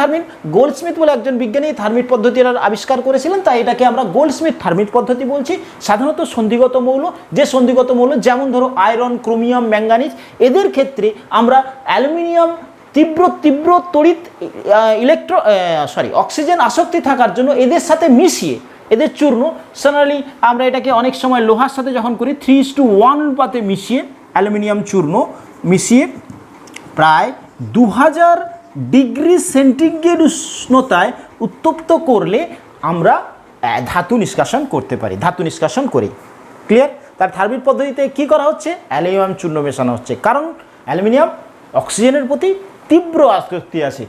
গোল্ডস্মিথ বলে একজন বিজ্ঞানী থার্মিট পদ্ধতির আবিষ্কার করেছিলেন, তাই এটাকে আমরা গোল্ডস্মিথ থার্মিট পদ্ধতি বলছি। সাধারণত সন্ধিগত মৌল, যেমন ধরো আয়রন, ক্রোমিয়াম, ম্যাঙ্গানিজ, এদের ক্ষেত্রে আমরা অ্যালুমিনিয়াম তীব্র তড়িৎ অক্সিজেন আসক্তি থাকার জন্য এদের সাথে মিশিয়ে, এদের চূর্ণ, জেনারেলি আমরা এটাকে অনেক সময় লোহার সাথে যখন করি 3:1 অনুপাতে মিশিয়ে, অ্যালুমিনিয়াম চূর্ণ মিশিয়ে প্রায় 2000 ডিগ্রি সেন্টিগ্রেড উষ্ণতায় উত্তপ্ত করলে আমরা ধাতু নিষ্কাশন করতে পারি, ধাতু নিষ্কাশন করি। ক্লিয়ার? তার থার্মিট পদ্ধতিতে কি করা হচ্ছে, অ্যালুমিনিয়াম চূর্ণ মেশানো হচ্ছে, কারণ অ্যালুমিনিয়াম অক্সিজেনের প্রতি তীব্র আসক্তি আছে।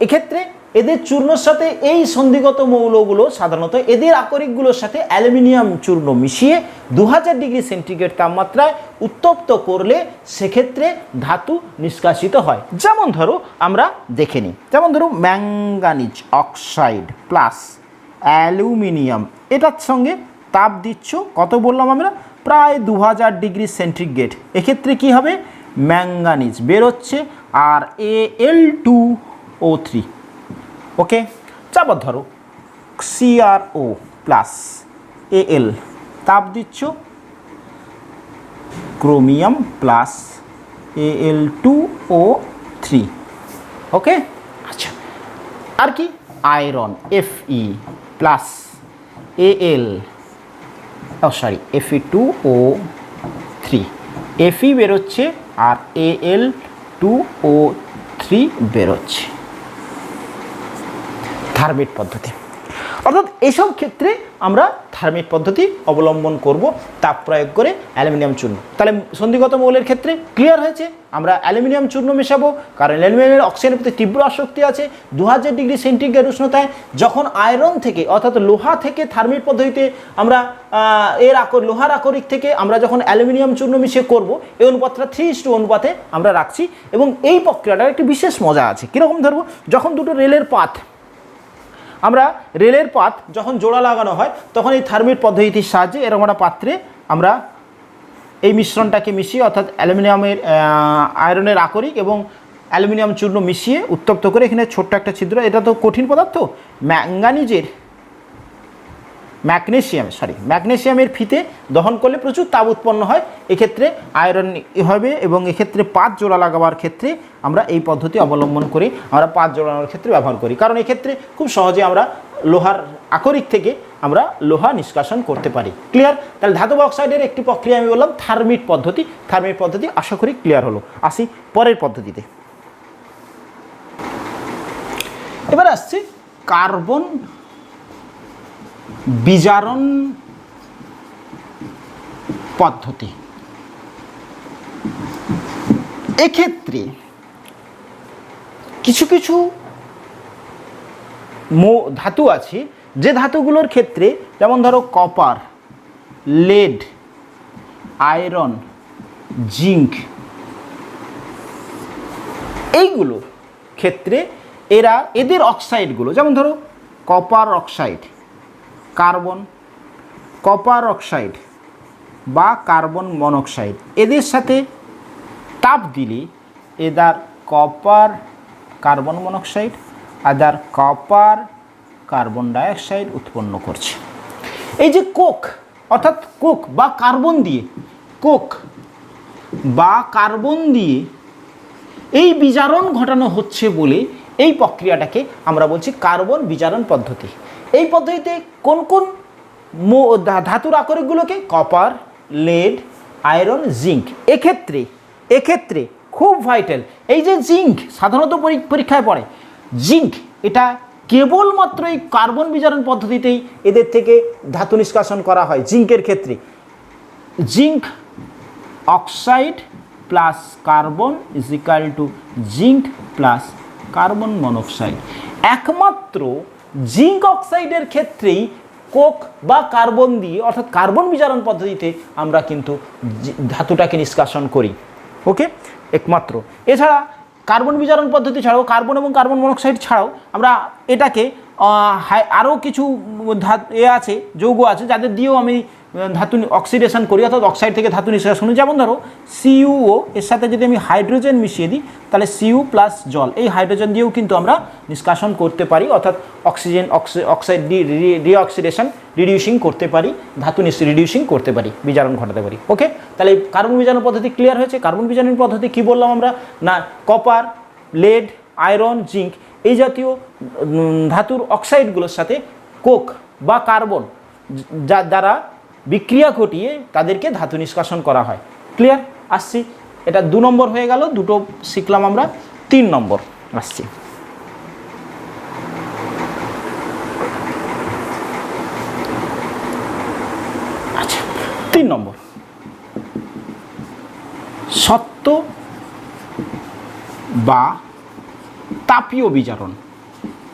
এক্ষেত্রে এদের চূর্ণের সাথে এই সন্ধিগত মৌলগুলো, সাধারণত এদের আকরিকগুলোর সাথে অ্যালুমিনিয়াম চূর্ণ মিশিয়ে 2000 ডিগ্রি সেন্টিগ্রেড তাপমাত্রায় উত্তপ্ত করলে সেক্ষেত্রে ধাতু নিষ্কাশিত হয়। যেমন ধরো আমরা দেখে নিই, যেমন ধরো ম্যাঙ্গানিজ অক্সাইড প্লাস অ্যালুমিনিয়াম, এটার সঙ্গে তাপ দিচ্ছ কত বললাম আমরা, প্রায় 2000 ডিগ্রি সেন্টিগ্রেড। এক্ষেত্রে কি হবে, ম্যাঙ্গানিজ বেরোচ্ছে, আর Al2O3। ওকে, তারপর ধরো CrO প্লাস Al, তাপ দিচ্ছ, ক্রোমিয়াম প্লাস Al2O3। ওকে, আচ্ছা, আর কি iron Fe plus Al, Fe2O3, Fe বেরোচ্ছে আর Al2O3 বেরোচ্ছে। থার্মেট পদ্ধতি, অর্থাৎ এসব ক্ষেত্রে আমরা থার্মেট পদ্ধতি অবলম্বন করব তাপ প্রয়োগ করে অ্যালুমিনিয়াম চূর্ণ। তাহলে সন্ধিগত মৌলের ক্ষেত্রে ক্লিয়ার হয়েছে, আমরা অ্যালুমিনিয়াম চূর্ণ মেশাবো, কারণ অ্যালুমিনিয়ামের অক্সিজেনের প্রতি তীব্র আসক্তি আছে। 2000 ডিগ্রি সেন্টিগ্রেড উষ্ণতায় যখন আয়রন থেকে অর্থাৎ লোহা থেকে থার্মেট পদ্ধতিতে আমরা লোহার আকরিক থেকে আমরা যখন অ্যালুমিনিয়াম চূর্ণ মিশিয়ে করব, এই অনুপাতটা 3:1 অনুপাতে আমরা রাখছি। এবং এই প্রক্রিয়াটার একটি বিশেষ মজা আছে। কীরকম ধরবো, যখন দুটো রেলের পাত যখন জোড়া লাগানো হয়, তখন এই থার্মেট পদ্ধতির সাহায্যে এরকম একটা পাত্রে আমরা এই মিশ্রণটাকে মিশিয়ে, অর্থাৎ অ্যালুমিনিয়ামের আয়রনের আকরিক এবং অ্যালুমিনিয়াম চূর্ণ মিশিয়ে উত্তপ্ত করে, এখানে ছোট্ট একটা ছিদ্র, এটা তো কঠিন পদার্থ, ম্যাগনেসিয়ামের ফিতে দহন করলে প্রচুর তাপ উৎপন্ন হয়। এক্ষেত্রে আয়রন হবে, এবং এক্ষেত্রে পাত জোড়া লাগাবার ক্ষেত্রে আমরা এই পদ্ধতি অবলম্বন করি, আমরা পাত জোড়ানোর ক্ষেত্রে ব্যবহার করি, কারণ এক্ষেত্রে খুব সহজে আমরা লোহার আকরিক থেকে আমরা লোহা নিষ্কাশন করতে পারি। ক্লিয়ার? তাহলে ধাতব অক্সাইডের একটি প্রক্রিয়া আমি বললাম থার্মেট পদ্ধতি, আশা করি ক্লিয়ার হলো। আসি পরের পদ্ধতিতে। এবার আসছে কার্বন বিজারণ পদ্ধতি। এক্ষেত্রে কিছু কিছু ধাতু আছে, যে ধাতুগুলোর ক্ষেত্রে, যেমন ধরো কপার, লেড, আয়রন, জিঙ্ক, এইগুলোর ক্ষেত্রে এদের অক্সাইডগুলো, যেমন ধরো কপার অক্সাইড, কপার অক্সাইড বা কার্বন মনোক্সাইড, এদের সাথে তাপ দিলে এদার কপার কার্বন মনোক্সাইড, আদার কপার কার্বন ডাইঅক্সাইড উৎপন্ন করছে। এই যে কোক বা কার্বন দিয়ে এই বিজারণ ঘটানো হচ্ছে বলে এই প্রক্রিয়াটাকে আমরা বলছি কার্বন বিজারণ পদ্ধতি। এই পদ্ধতিতে কোন কোন ধাতুর আকরিকগুলোকে, কপার, লেড, আয়রন, জিঙ্ক, এক্ষেত্রে খুব ভাইটাল। এই যে জিঙ্ক সাধারণত পরীক্ষায় পড়ে, জিঙ্ক এটা কেবলমাত্র এই কার্বন বিজারণ পদ্ধতিতেই এদের থেকে ধাতু নিষ্কাশন করা হয়। জিঙ্কের ক্ষেত্রে zinc oxide plus carbon is equal to zinc plus carbon monoxide. একমাত্র জিঙ্ক অক্সাইডের ক্ষেত্রেই কোক বা কার্বন দিয়ে, অর্থাৎ কার্বন বিজারণ পদ্ধতিতে আমরা কিন্তু ধাতুটাকে নিষ্কাশন করি। ওকে, একমাত্র। এছাড়া কার্বন বিজারণ পদ্ধতি ছাড়াও, কার্বন এবং কার্বন মনোক্সাইড ছাড়াও আমরা এটাকে আরও কিছু আছে, যৌগ আছে, যাদের দিয়েও আমি ধাতু অক্সিডেশন করি, অর্থাৎ অক্সাইড থেকে ধাতু নিষ্কাশন করি। যেমন ধরো CuO, এর সাথে যদি আমি হাইড্রোজেন মিশিয়ে দিই, তাহলে Cu প্লাস জল, এই হাইড্রোজেন দিয়েও কিন্তু আমরা নিষ্কাশন করতে পারি, অর্থাৎ অক্সাইড রিঅক্সিডেশন রিডিউসিং করতে পারি, ধাতু রিডিউসিং করতে পারি, বিজারণ ঘটাতে পারি। ওকে, তাহলে কার্বন বিজারণ পদ্ধতি ক্লিয়ার হয়েছে। কার্বন বিজারণ পদ্ধতি কি বললাম আমরা, না কপার, লেড, আয়রন, জিঙ্ক এই জাতীয় ধাতুর অক্সাইডগুলোর সাথে কোক বা কার্বন দ্বারা বিক্রিয়া ঘটিয়ে তাদেরকে ধাতু নিষ্কাশন করা হয়। ক্লিয়ার? আসছি, এটা 2 নম্বর হয়ে গেল, দুটো শিখলাম আমরা। 3 নম্বর আসছি। আচ্ছা, 3 নম্বর সত্য বা তাপীয় বিজারণ।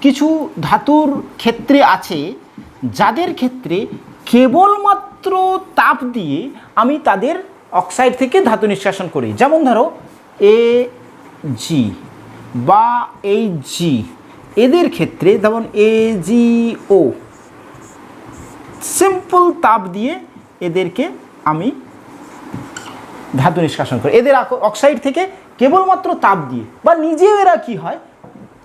কিছু ধাতুর ক্ষেত্রে আছে যাদের ক্ষেত্রে কেবলমাত্র তাপ দিয়ে আমি তাদের অক্সাইড থেকে ধাতু নিষ্কাশন করি। যেমন ধরো Ag বা Hg, এদের ক্ষেত্রে যেমন AgO, সিম্পল তাপ দিয়ে এদেরকে আমি ধাতু নিষ্কাশন করে। এদের অক্সাইড থেকে কেবলমাত্র তাপ দিয়ে বা নিজেও এরা কি হয়,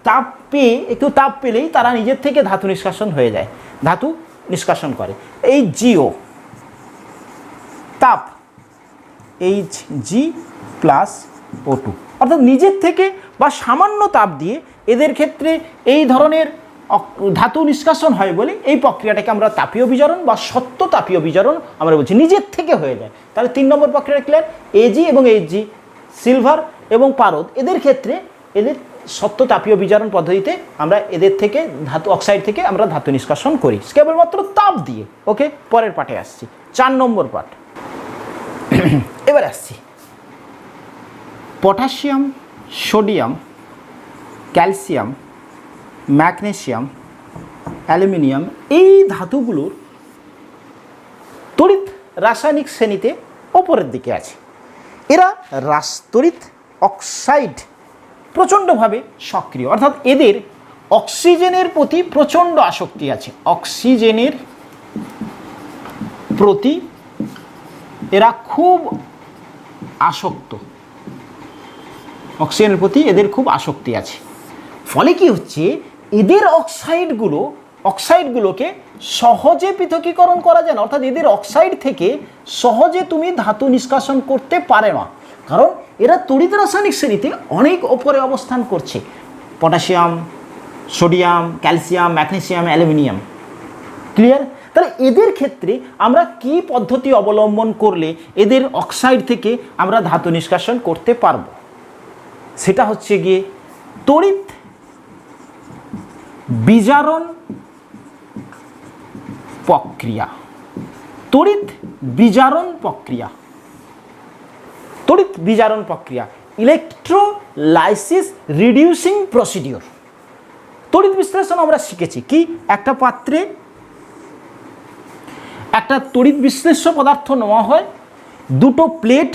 তাপ পেয়ে, একটু তাপ পেলেই তারা নিজের থেকে ধাতু নিষ্কাশন হয়ে যায়, ধাতু নিষ্কাশন করে। এই জিও তাপ, Hg+O2, অর্থাৎ নিজের থেকে বা সামান্য তাপ দিয়ে এদের ক্ষেত্রে এই ধরনের ধাতু নিষ্কাশন হয় বলে এই প্রক্রিয়াটাকে আমরা তাপীয় বিজারণ বা সত্য তাপীয় বিজারণ আমরা বলছি, নিজের থেকে হয়ে যায়। তাহলে 3 নম্বর প্রক্রিয়া ক্লিয়ার। Ag এবং Hg, সিলভার এবং পারদ, এদের ক্ষেত্রে এদের সত্য তাপীয় বিজারণ পদ্ধতিতে আমরা এদের থেকে ধাতু অক্সাইড থেকে আমরা ধাতু নিষ্কাশন করি কেবলমাত্র তাপ দিয়ে। ওকে, পরের পাঠে আসছি, 4 নম্বর পাঠ। এবার আসছি potassium, sodium, calcium, magnesium, aluminium, এই ধাতুগুলোর তড়িৎ রাসায়নিক শ্রেণীতে ওপরের দিকে আছে। এরা তড়িৎ অক্সাইড প্রচণ্ডভাবে সক্রিয়, অর্থাৎ এদের অক্সিজেনের প্রতি প্রচণ্ড আসক্তি আছে। অক্সিজেনের প্রতি এরা খুব আসক্ত, অক্সিজেনের প্রতি এদের খুব আসক্তি আছে। ফলে কি হচ্ছে, এদের অক্সাইডগুলোকে সহজে পৃথকীকরণ করা যায় না, অর্থাৎ এদের অক্সাইড থেকে সহজে তুমি ধাতু নিষ্কাশন করতে পারে না, কারণ এরা তড়িৎ রাসায়নিক শ্রেণীতে অনেক ওপরে অবস্থান করছে। Potassium, sodium, calcium, magnesium, aluminium. Clear? তাহলে এদের ক্ষেত্রে আমরা কি পদ্ধতি অবলম্বন করলে এদের অক্সাইড থেকে আমরা ধাতু নিষ্কাশন করতে পারবো, সেটা হচ্ছে গিয়ে তড়িৎ বিজারণ প্রক্রিয়া। তড়িৎ বিজারণ প্রক্রিয়া, তড়িৎ বিজারণ প্রক্রিয়া, ইলেকট্রোলাইসিস রিডিউসিং প্রসিডিওর। তড়িৎ বিশ্লেষণ আমরা শিখেছি কি, একটা পাত্রে একটা তড়িৎ বিশ্লেষ্য পদার্থ নেওয়া হয়, দুটো প্লেট,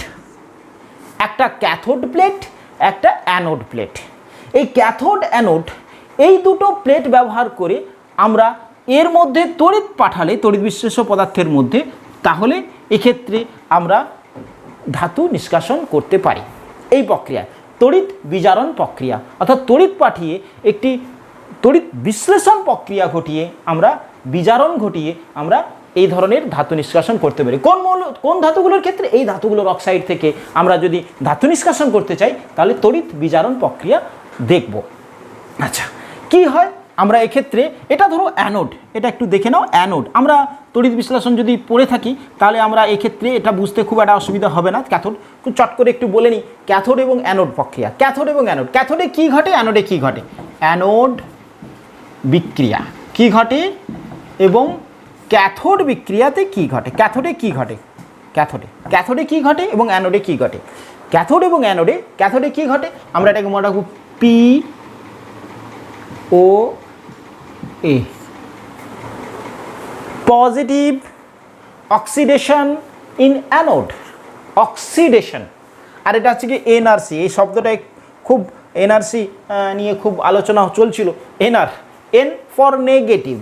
একটা ক্যাথোড প্লেট, একটা অ্যানোড প্লেট। এই ক্যাথোড অ্যানোড এই দুটো প্লেট ব্যবহার করে আমরা এর মধ্যে তড়িৎ পাঠালে, তড়িৎ বিশ্লেষ্য পদার্থের মধ্যে, তাহলে এক্ষেত্রে আমরা ধাতু নিষ্কাশন করতে পারি। এই প্রক্রিয়া তড়িৎ বিজারণ প্রক্রিয়া, অর্থাৎ তড়িৎ পাঠিয়ে একটি তড়িৎ বিশ্লেষণ প্রক্রিয়া ঘটিয়ে আমরা বিজারণ ঘটিয়ে আমরা এই ধরনের ধাতু নিষ্কাশন করতে পারি। কোন ধাতুগুলোর ক্ষেত্রে? এই ধাতুগুলোর অক্সাইড থেকে আমরা যদি ধাতু নিষ্কাশন করতে চাই তাহলে তড়িৎ বিজারণ প্রক্রিয়া দেখব। আচ্ছা, কি হয় আমরা এক্ষেত্রে, এটা ধরো অ্যানোড, এটা একটু দেখে নাও। অ্যানোড আমরা তড়িৎ বিশ্লেষণ যদি পড়ে থাকি তাহলে আমরা এক্ষেত্রে এটা বুঝতে খুব একটা অসুবিধা হবে না। ক্যাথোড চট করে একটু বলে নিই, ক্যাথোড এবং অ্যানোড প্রক্রিয়া। ক্যাথোড এবং অ্যানোড, ক্যাথোডে কী ঘটে, অ্যানোডে কী ঘটে? অ্যানোড বিক্রিয়া কী ঘটে এবং ক্যাথোড বিক্রিয়াতে কী ঘটে? ক্যাথোডে কী ঘটে? ক্যাথোডে কী ঘটে এবং অ্যানোডে কী ঘটে? ক্যাথোড এবং অ্যানোডে, ক্যাথোডে কী ঘটে আমরা এটাকে মনে রাখবো POA, positive oxidation in anode, oxidation. আর এটা হচ্ছে কি এনআরসি, এই শব্দটা খুব এনআরসি নিয়ে খুব আলোচনা চলছিল। N for negative,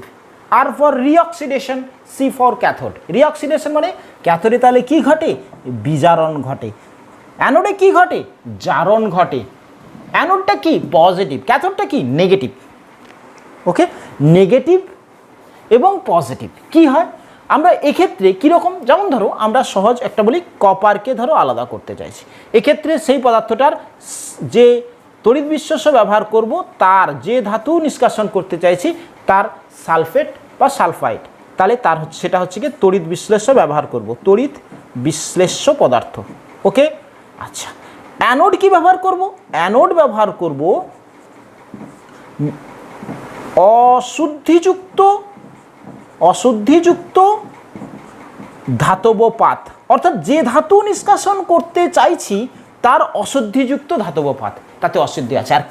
R for reoxidation, C for cathode. Reoxidation মানে ক্যাথোডে তাহলে কী ঘটে? বিজারণ ঘটে। অ্যানোডে কী ঘটে? জারণ ঘটে। অ্যানোডটা কি? পজিটিভ, ক্যাথোডটা কি? নেগেটিভ। ওকে, নেগেটিভ এবং পজিটিভ কি হয় আমরা এক্ষেত্রে কীরকম, যেমন ধরো আমরা সহজ একটা বলি, কপারকে ধরো আলাদা করতে চাইছি, এক্ষেত্রে সেই পদার্থটার যে তড়িৎ বিশ্লেষ্য ব্যবহার করব, তার যে ধাতু নিষ্কাশন করতে চাইছি তার সালফেট বা সালফাইড, তাহলে সেটা হচ্ছে কি তড়িৎ বিশ্লেষ্য ব্যবহার করব, তড়িৎ বিশ্লেষ্য পদার্থ। ওকে, আচ্ছা, অ্যানোড কি ব্যবহার করব? অ্যানোড ব্যবহার করব অশুদ্ধিযুক্ত ধাতব পাত, অর্থাৎ যে ধাতু নিষ্কাশন করতে চাইছি তার অশুদ্ধিযুক্ত ধাতব পাত, তাতে অশুদ্ধি আছে। আর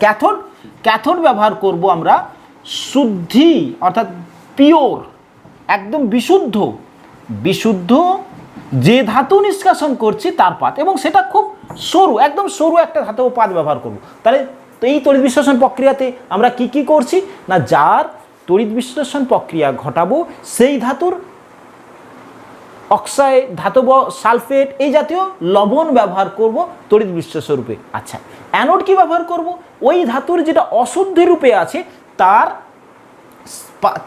ক্যাথোড ব্যবহার করব আমরা শুদ্ধি, অর্থাৎ পিওর, একদম বিশুদ্ধ যে ধাতু নিষ্কাশন করছি তার পাত, এবং সেটা খুব সরু, একদম সরু একটা ধাতব পাত ব্যবহার করব। তাহলে এই তড়িৎ বিশ্লেষণ প্রক্রিয়াতে আমরা কি করছি না, যার তড়িৎ বিশ্লেষণ প্রক্রিয়া ঘটাবো সেই ধাতুর অক্সাইড, ধাতব সালফেট এই জাতীয় লবণ ব্যবহার করব তড়িৎ বিশ্লেষক রূপে। আচ্ছা, অ্যানোড কি ব্যবহার করব? ওই ধাতুর যেটা অশুদ্ধ রূপে আছে তার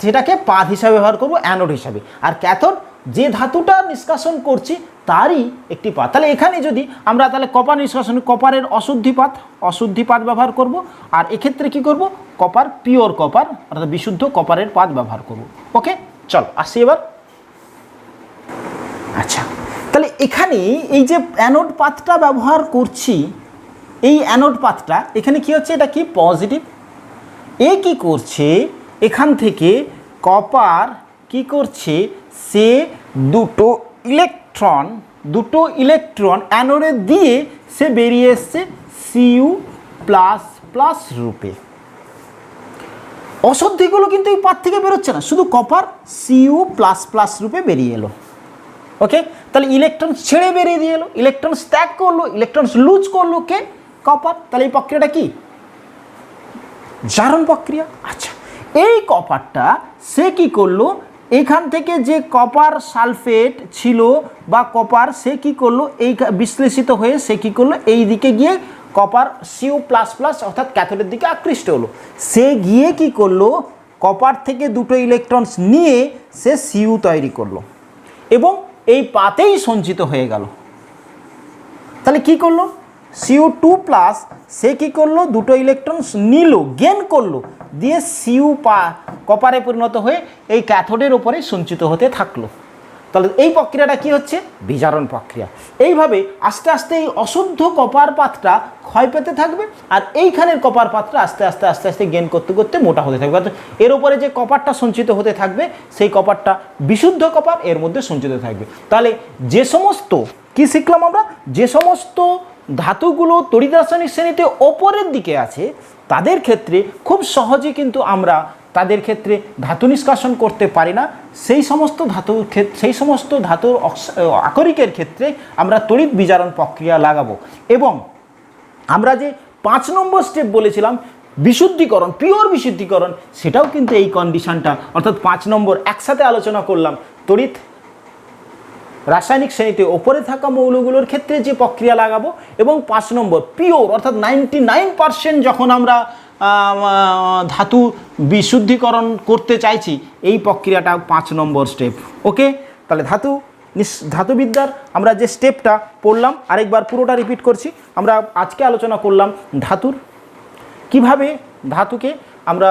সেটাকে পাত হিসাবে ব্যবহার করব অ্যানোড হিসাবে, আর ক্যাথোড যে ধাতুটা নিষ্কাশন করছি তারই একটি পাত। তাহলে এখানে যদি আমরা তাহলে কপার নিষ্কাশন, কপারের অশুদ্ধি পাত ব্যবহার করব, আর এক্ষেত্রে কি করব, কপার পিওর কপার অর্থাৎ বিশুদ্ধ কপারের পাত ব্যবহার করব। ওকে, চল আসি এবার। আচ্ছা, তাহলে এখানে এই যে অ্যানোড পাতটা ব্যবহার করছি, এই অ্যানোড পাতটা এখানে কি হচ্ছে, এটা কি পজিটিভ। এ কি করছে, এখান থেকে কপার কি করছে, সে দুটো ইলেকট্রন অ্যানোডে দিয়ে সে বেরিয়ে এসছে Cu++ রূপে। অশুদ্ধিগুলো কিন্তু এই পাত থেকে বেরোচ্ছে না, শুধু কপার Cu++ রূপে বেরিয়ে এলো। ওকে, তাহলে ইলেকট্রন ছেড়ে বেরিয়ে দিয়ে এলো, ইলেকট্রন স্ট্যাক করলো, ইলেকট্রন লুজ করলো কে, কপার। তাহলে এই প্রক্রিয়াটা কি, জারণ প্রক্রিয়া। আচ্ছা, এই কপারটা সে কি করলো, এখান থেকে যে কপার সালফেট ছিল বা কপার, সে কি করলো, এই বিশ্লেষিত হয়ে সে কি করলো, এই দিকে গিয়ে কপার Cu++ অর্থাৎ ক্যাথোডের দিকে আকৃষ্ট হলো। সে গিয়ে কি করলো, কপার থেকে দুটো ইলেকট্রনস নিয়ে সে Cu তৈরি করলো এবং এই পাতেই সঞ্চিত হয়ে গেল। তাহলে কি করলো, Cu2+ সে কি করলো, দুটো ইলেকট্রন নিল, গেন করলো, দিয়ে কপারে পরিণত হয়ে এই ক্যাথোডের ওপরে সঞ্চিত হতে থাকলো। তাহলে এই প্রক্রিয়াটা কি হচ্ছে, বিজারণ প্রক্রিয়া। এইভাবে আস্তে আস্তে এই অশুদ্ধ কপার পাতটা ক্ষয় পেতে থাকবে, আর এইখানের কপার পাতটা আস্তে আস্তে আস্তে আস্তে গেন করতে করতে মোটা হতে থাকবে। অর্থাৎ এর উপরে যে কপারটা সঞ্চিত হতে থাকবে সেই কপারটা বিশুদ্ধ কপার এর মধ্যে সঞ্চিত থাকবে। তাহলে যে সমস্ত কি শিখলাম আমরা, যে সমস্ত ধাতুগুলো তড়িৎ রাসায়নিক শ্রেণীতে ওপরের দিকে আছে তাদের ক্ষেত্রে খুব সহজে কিন্তু আমরা তাদের ক্ষেত্রে ধাতু নিষ্কাশন করতে পারি না। সেই সমস্ত ধাতুর আকরিকের ক্ষেত্রে আমরা তড়িৎ বিজারণ প্রক্রিয়া লাগাবো। এবং আমরা যে 5 নম্বর স্টেপ বলেছিলাম বিশুদ্ধিকরণ, পিওর বিশুদ্ধিকরণ, সেটাও কিন্তু এই কন্ডিশনটা, অর্থাৎ 5 নম্বর একসাথে আলোচনা করলাম। তড়িৎ রাসায়নিক শ্রেণীতে ওপরে থাকা মৌলগুলোর ক্ষেত্রে যে প্রক্রিয়া লাগাবো, এবং 5 নম্বর পিওর অর্থাৎ 99% যখন আমরা ধাতু বিশুদ্ধিকরণ করতে চাইছি, এই প্রক্রিয়াটা 5 নম্বর স্টেপ। ওকে, তাহলে ধাতুবিদ্যার আমরা যে স্টেপটা পড়লাম আরেকবার পুরোটা রিপিট করছি। আমরা আজকে আলোচনা করলাম কিভাবে ধাতুকে আমরা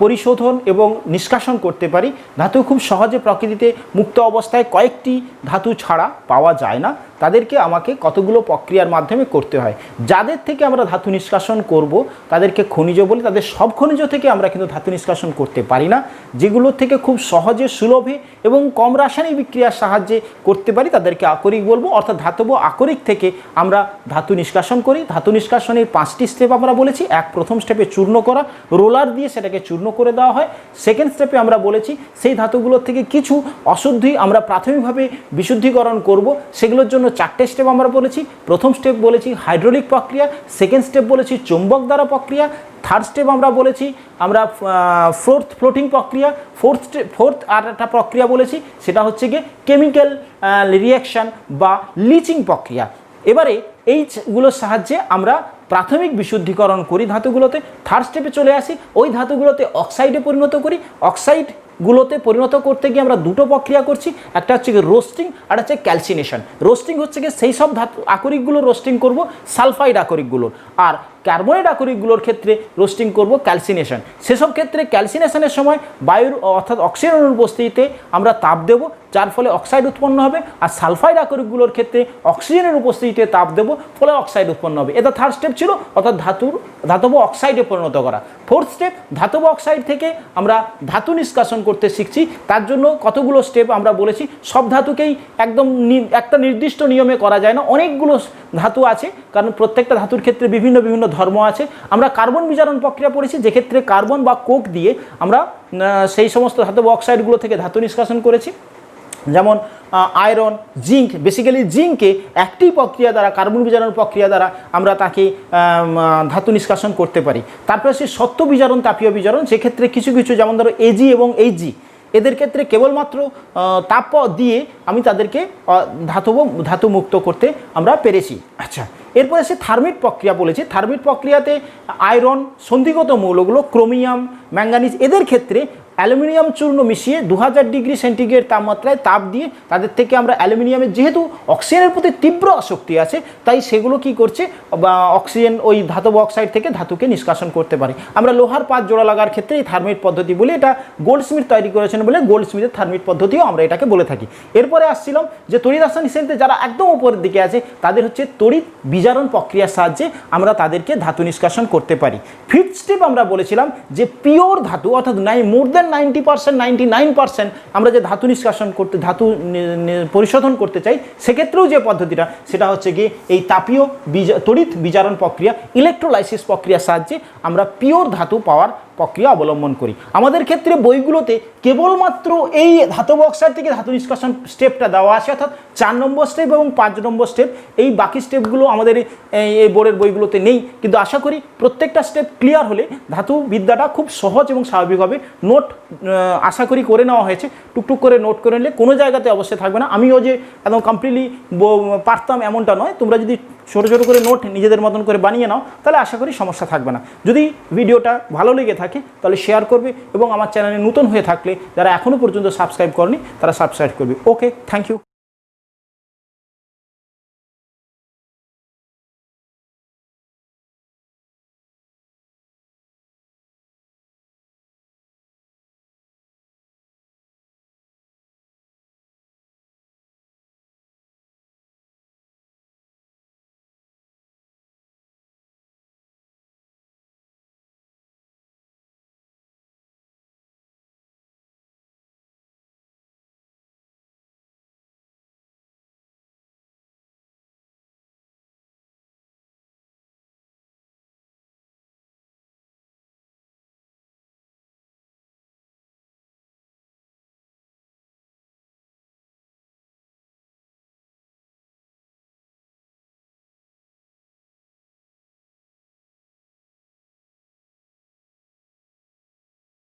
পরিশোধন এবং নিষ্কাশন করতে পারি। ধাতু খুব সহজে প্রকৃতিতে মুক্ত অবস্থায় কয়েকটি ধাতু ছাড়া পাওয়া যায় না, তাদেরকে আমাকে কতগুলো প্রক্রিয়ার মাধ্যমে করতে হয়। যাদের থেকে আমরা ধাতু নিষ্কাশন করব তাদেরকে খনিজ বলি। তাদের সব খনিজ থেকে আমরা কিন্তু ধাতু নিষ্কাশন করতে পারি না। যেগুলো থেকে খুব সহজে সুলভে এবং কম রাসায়নিক বিক্রিয়ার সাহায্যে করতে পারি তাদেরকে আকরিক বলবো। অর্থাৎ ধাতব আকরিক থেকে আমরা ধাতু নিষ্কাশন করি। ধাতু নিষ্কাশনের 5টি স্টেপ আমরা বলেছি। প্রথম স্টেপে চূর্ণ করা, রোলার দিয়ে সেটাকে চূর্ণ করে দেওয়া হয়। সেকেন্ড স্টেপে আমরা বলেছি সেই ধাতুগুলোর থেকে কিছু অশুদ্ধি আমরা প্রাথমিকভাবে বিশুদ্ধিকরণ করব। সেগুলোর জন্য 4টে স্টেপ আমরা বলেছি। প্রথম স্টেপ বলেছি হাইড্রোলিক প্রক্রিয়া, সেকেন্ড স্টেপ বলেছি চুম্বক দ্বারা প্রক্রিয়া, থার্ড স্টেপ আমরা বলেছি আমরা ফ্লোটিং প্রক্রিয়া, ফোর্থ আর একটা প্রক্রিয়া বলেছি সেটা হচ্ছে গিয়ে কেমিক্যাল রিয়াকশান বা লিচিং প্রক্রিয়া। এবারে এইগুলোর সাহায্যে আমরা প্রাথমিক বিশুদ্ধিকরণ করি ধাতুগুলোতে। থার্ড স্টেপে চলে আসি, ওই ধাতুগুলোতে অক্সাইডে পরিণত করি। অক্সাইডগুলোতে পরিণত করতে গিয়ে আমরা দুটো প্রক্রিয়া করছি, একটা হচ্ছে গিয়ে রোস্টিং আর হচ্ছে ক্যালসিনেশন। রোস্টিং হচ্ছে গিয়ে সেই সব আকরিকগুলো রোস্টিং করব সালফাইড আকরিকগুলোর, আর কার্বনেট আকরিকগুলোর ক্ষেত্রে রোস্টিং করব ক্যালসিনেশন। সেসব ক্ষেত্রে ক্যালসিনেশনের সময় বায়ুর অর্থাৎ অক্সিজেনের উপস্থিতিতে আমরা তাপ দেব, যার ফলে অক্সাইড উৎপন্ন হবে। আর সালফাইড আকরিকগুলোর ক্ষেত্রে অক্সিজেনের উপস্থিতিতে তাপ দেব, ফলে অক্সাইড উৎপন্ন হবে। এটা থার্ড স্টেপ ছিল, অর্থাৎ ধাতব অক্সাইডে পরিণত করা। ফোর্থ স্টেপ ধাতব অক্সাইড থেকে আমরা ধাতু নিষ্কাশন করতে শিখছি। তার জন্য কতগুলো স্টেপ আমরা বলেছি। সব ধাতুকেই একদম একটা নির্দিষ্ট নিয়মে করা যায় না, অনেকগুলো ধাতু আছে, কারণ প্রত্যেকটা ধাতুর ক্ষেত্রে বিভিন্ন বিভিন্ন ধর্ম আছে। আমরা কার্বন বিজারণ প্রক্রিয়া পড়েছি, যেক্ষেত্রে কার্বন বা কোক দিয়ে আমরা সেই সমস্ত ধাতব অক্সাইডগুলো থেকে ধাতু নিষ্কাশন করেছি। যেমন আয়রন, জিঙ্ক, বেসিক্যালি জিঙ্কে একটি প্রক্রিয়া দ্বারা, কার্বন বিজারণ প্রক্রিয়া দ্বারা আমরা তাকে ধাতু নিষ্কাশন করতে পারি। তারপরে সে সত্য বিজারণ, তাপীয় বিজারণ, সেক্ষেত্রে কিছু কিছু যেমন ধরো এজি এবং এইচজি, এদের ক্ষেত্রে কেবলমাত্র তাপ দিয়ে আমি তাদেরকে ধাতু মুক্ত করতে আমরা পেরেছি। আচ্ছা, এরপরে সে থার্মিট প্রক্রিয়া বলেছে। থার্মিট প্রক্রিয়াতে আয়রন, সন্ধিগত মৌলগুলো, ক্রোমিয়াম, ম্যাঙ্গানিজ, এদের ক্ষেত্রে অ্যালুমিনিয়াম চূর্ণ মিশিয়ে 2000 ডিগ্রি সেন্টিগ্রেড তাপমাত্রায় তাপ দিয়ে তাদের থেকে আমরা অ্যালুমিনিয়ামের, যেহেতু অক্সিজেনের প্রতি তীব্র আসক্তি আছে, তাই সেগুলো কি করছে, বা অক্সিজেন ওই ধাতব অক্সাইড থেকে ধাতুকে নিষ্কাশন করতে পারে। আমরা লোহার পাত জোড়া লাগার ক্ষেত্রে এই থার্মিট পদ্ধতি বলি, এটা গোল্ডস্মিথ তৈরি করেছেন বলে গোল্ডস্মিথের থার্মিট পদ্ধতিও আমরা এটাকে বলে থাকি। এরপরে আসছিলাম যে তড়িৎ রাসায়নিক শ্রেণীতে যারা একদম উপরের দিকে আছে তাদের হচ্ছে তড়িৎ বিজারণ প্রক্রিয়ার সাহায্যে আমরা তাদেরকে ধাতু নিষ্কাশন করতে পারি। ফিফথ স্টেপ আমরা বলেছিলাম যে পিওর ধাতু, অর্থাৎ মোর দেন 90%, 99% আমরা যে ধাতু নিষ্কাশন করতে, ধাতু পরিশোধন করতে চাই, সেক্ষেত্রেও যে পদ্ধতিটা, সেটা হচ্ছে কি এই তাপীয় তড়িৎ বিজারণ প্রক্রিয়া, ইলেকট্রোলাইসিস প্রক্রিয়ার সাহায্যে আমরা পিওর ধাতু পাওয়ার প্রক্রিয়া অবলম্বন করি। আমাদের ক্ষেত্রে বইগুলোতে কেবলমাত্র এই ধাতব অক্সাইড থেকে ধাতু নিষ্কাশন স্টেপটা দেওয়া আছে, অর্থাৎ 4 নম্বর স্টেপ এবং 5 নম্বর স্টেপ। এই বাকি স্টেপগুলো আমাদের এই বোর্ডের বইগুলোতে নেই, কিন্তু আশা করি প্রত্যেকটা স্টেপ ক্লিয়ার হলে ধাতু বিদ্যাটা খুব সহজ এবং স্বাভাবিকভাবে নোট আশা করি করে নেওয়া হয়েছে। টুকটুক করে নোট করে নিলে কোনো জায়গাতে অবশ্যই থাকবে না। আমিও যে একদম কমপ্লিটলি পারতাম এমনটা নয়, তোমরা যদি ছোটো ছোটো করে নোট নিজেদের মতন করে বানিয়ে নাও তাহলে আশা করি সমস্যা থাকবে না। যদি ভিডিওটা ভালো লেগে থাকে তাহলে শেয়ার করবে, এবং আমার চ্যানেলে নতুন হয়ে থাকলে যারা এখনও পর্যন্ত সাবস্ক্রাইব করেনি তারা সাবস্ক্রাইব করবে। ওকে, থ্যাংক ইউ।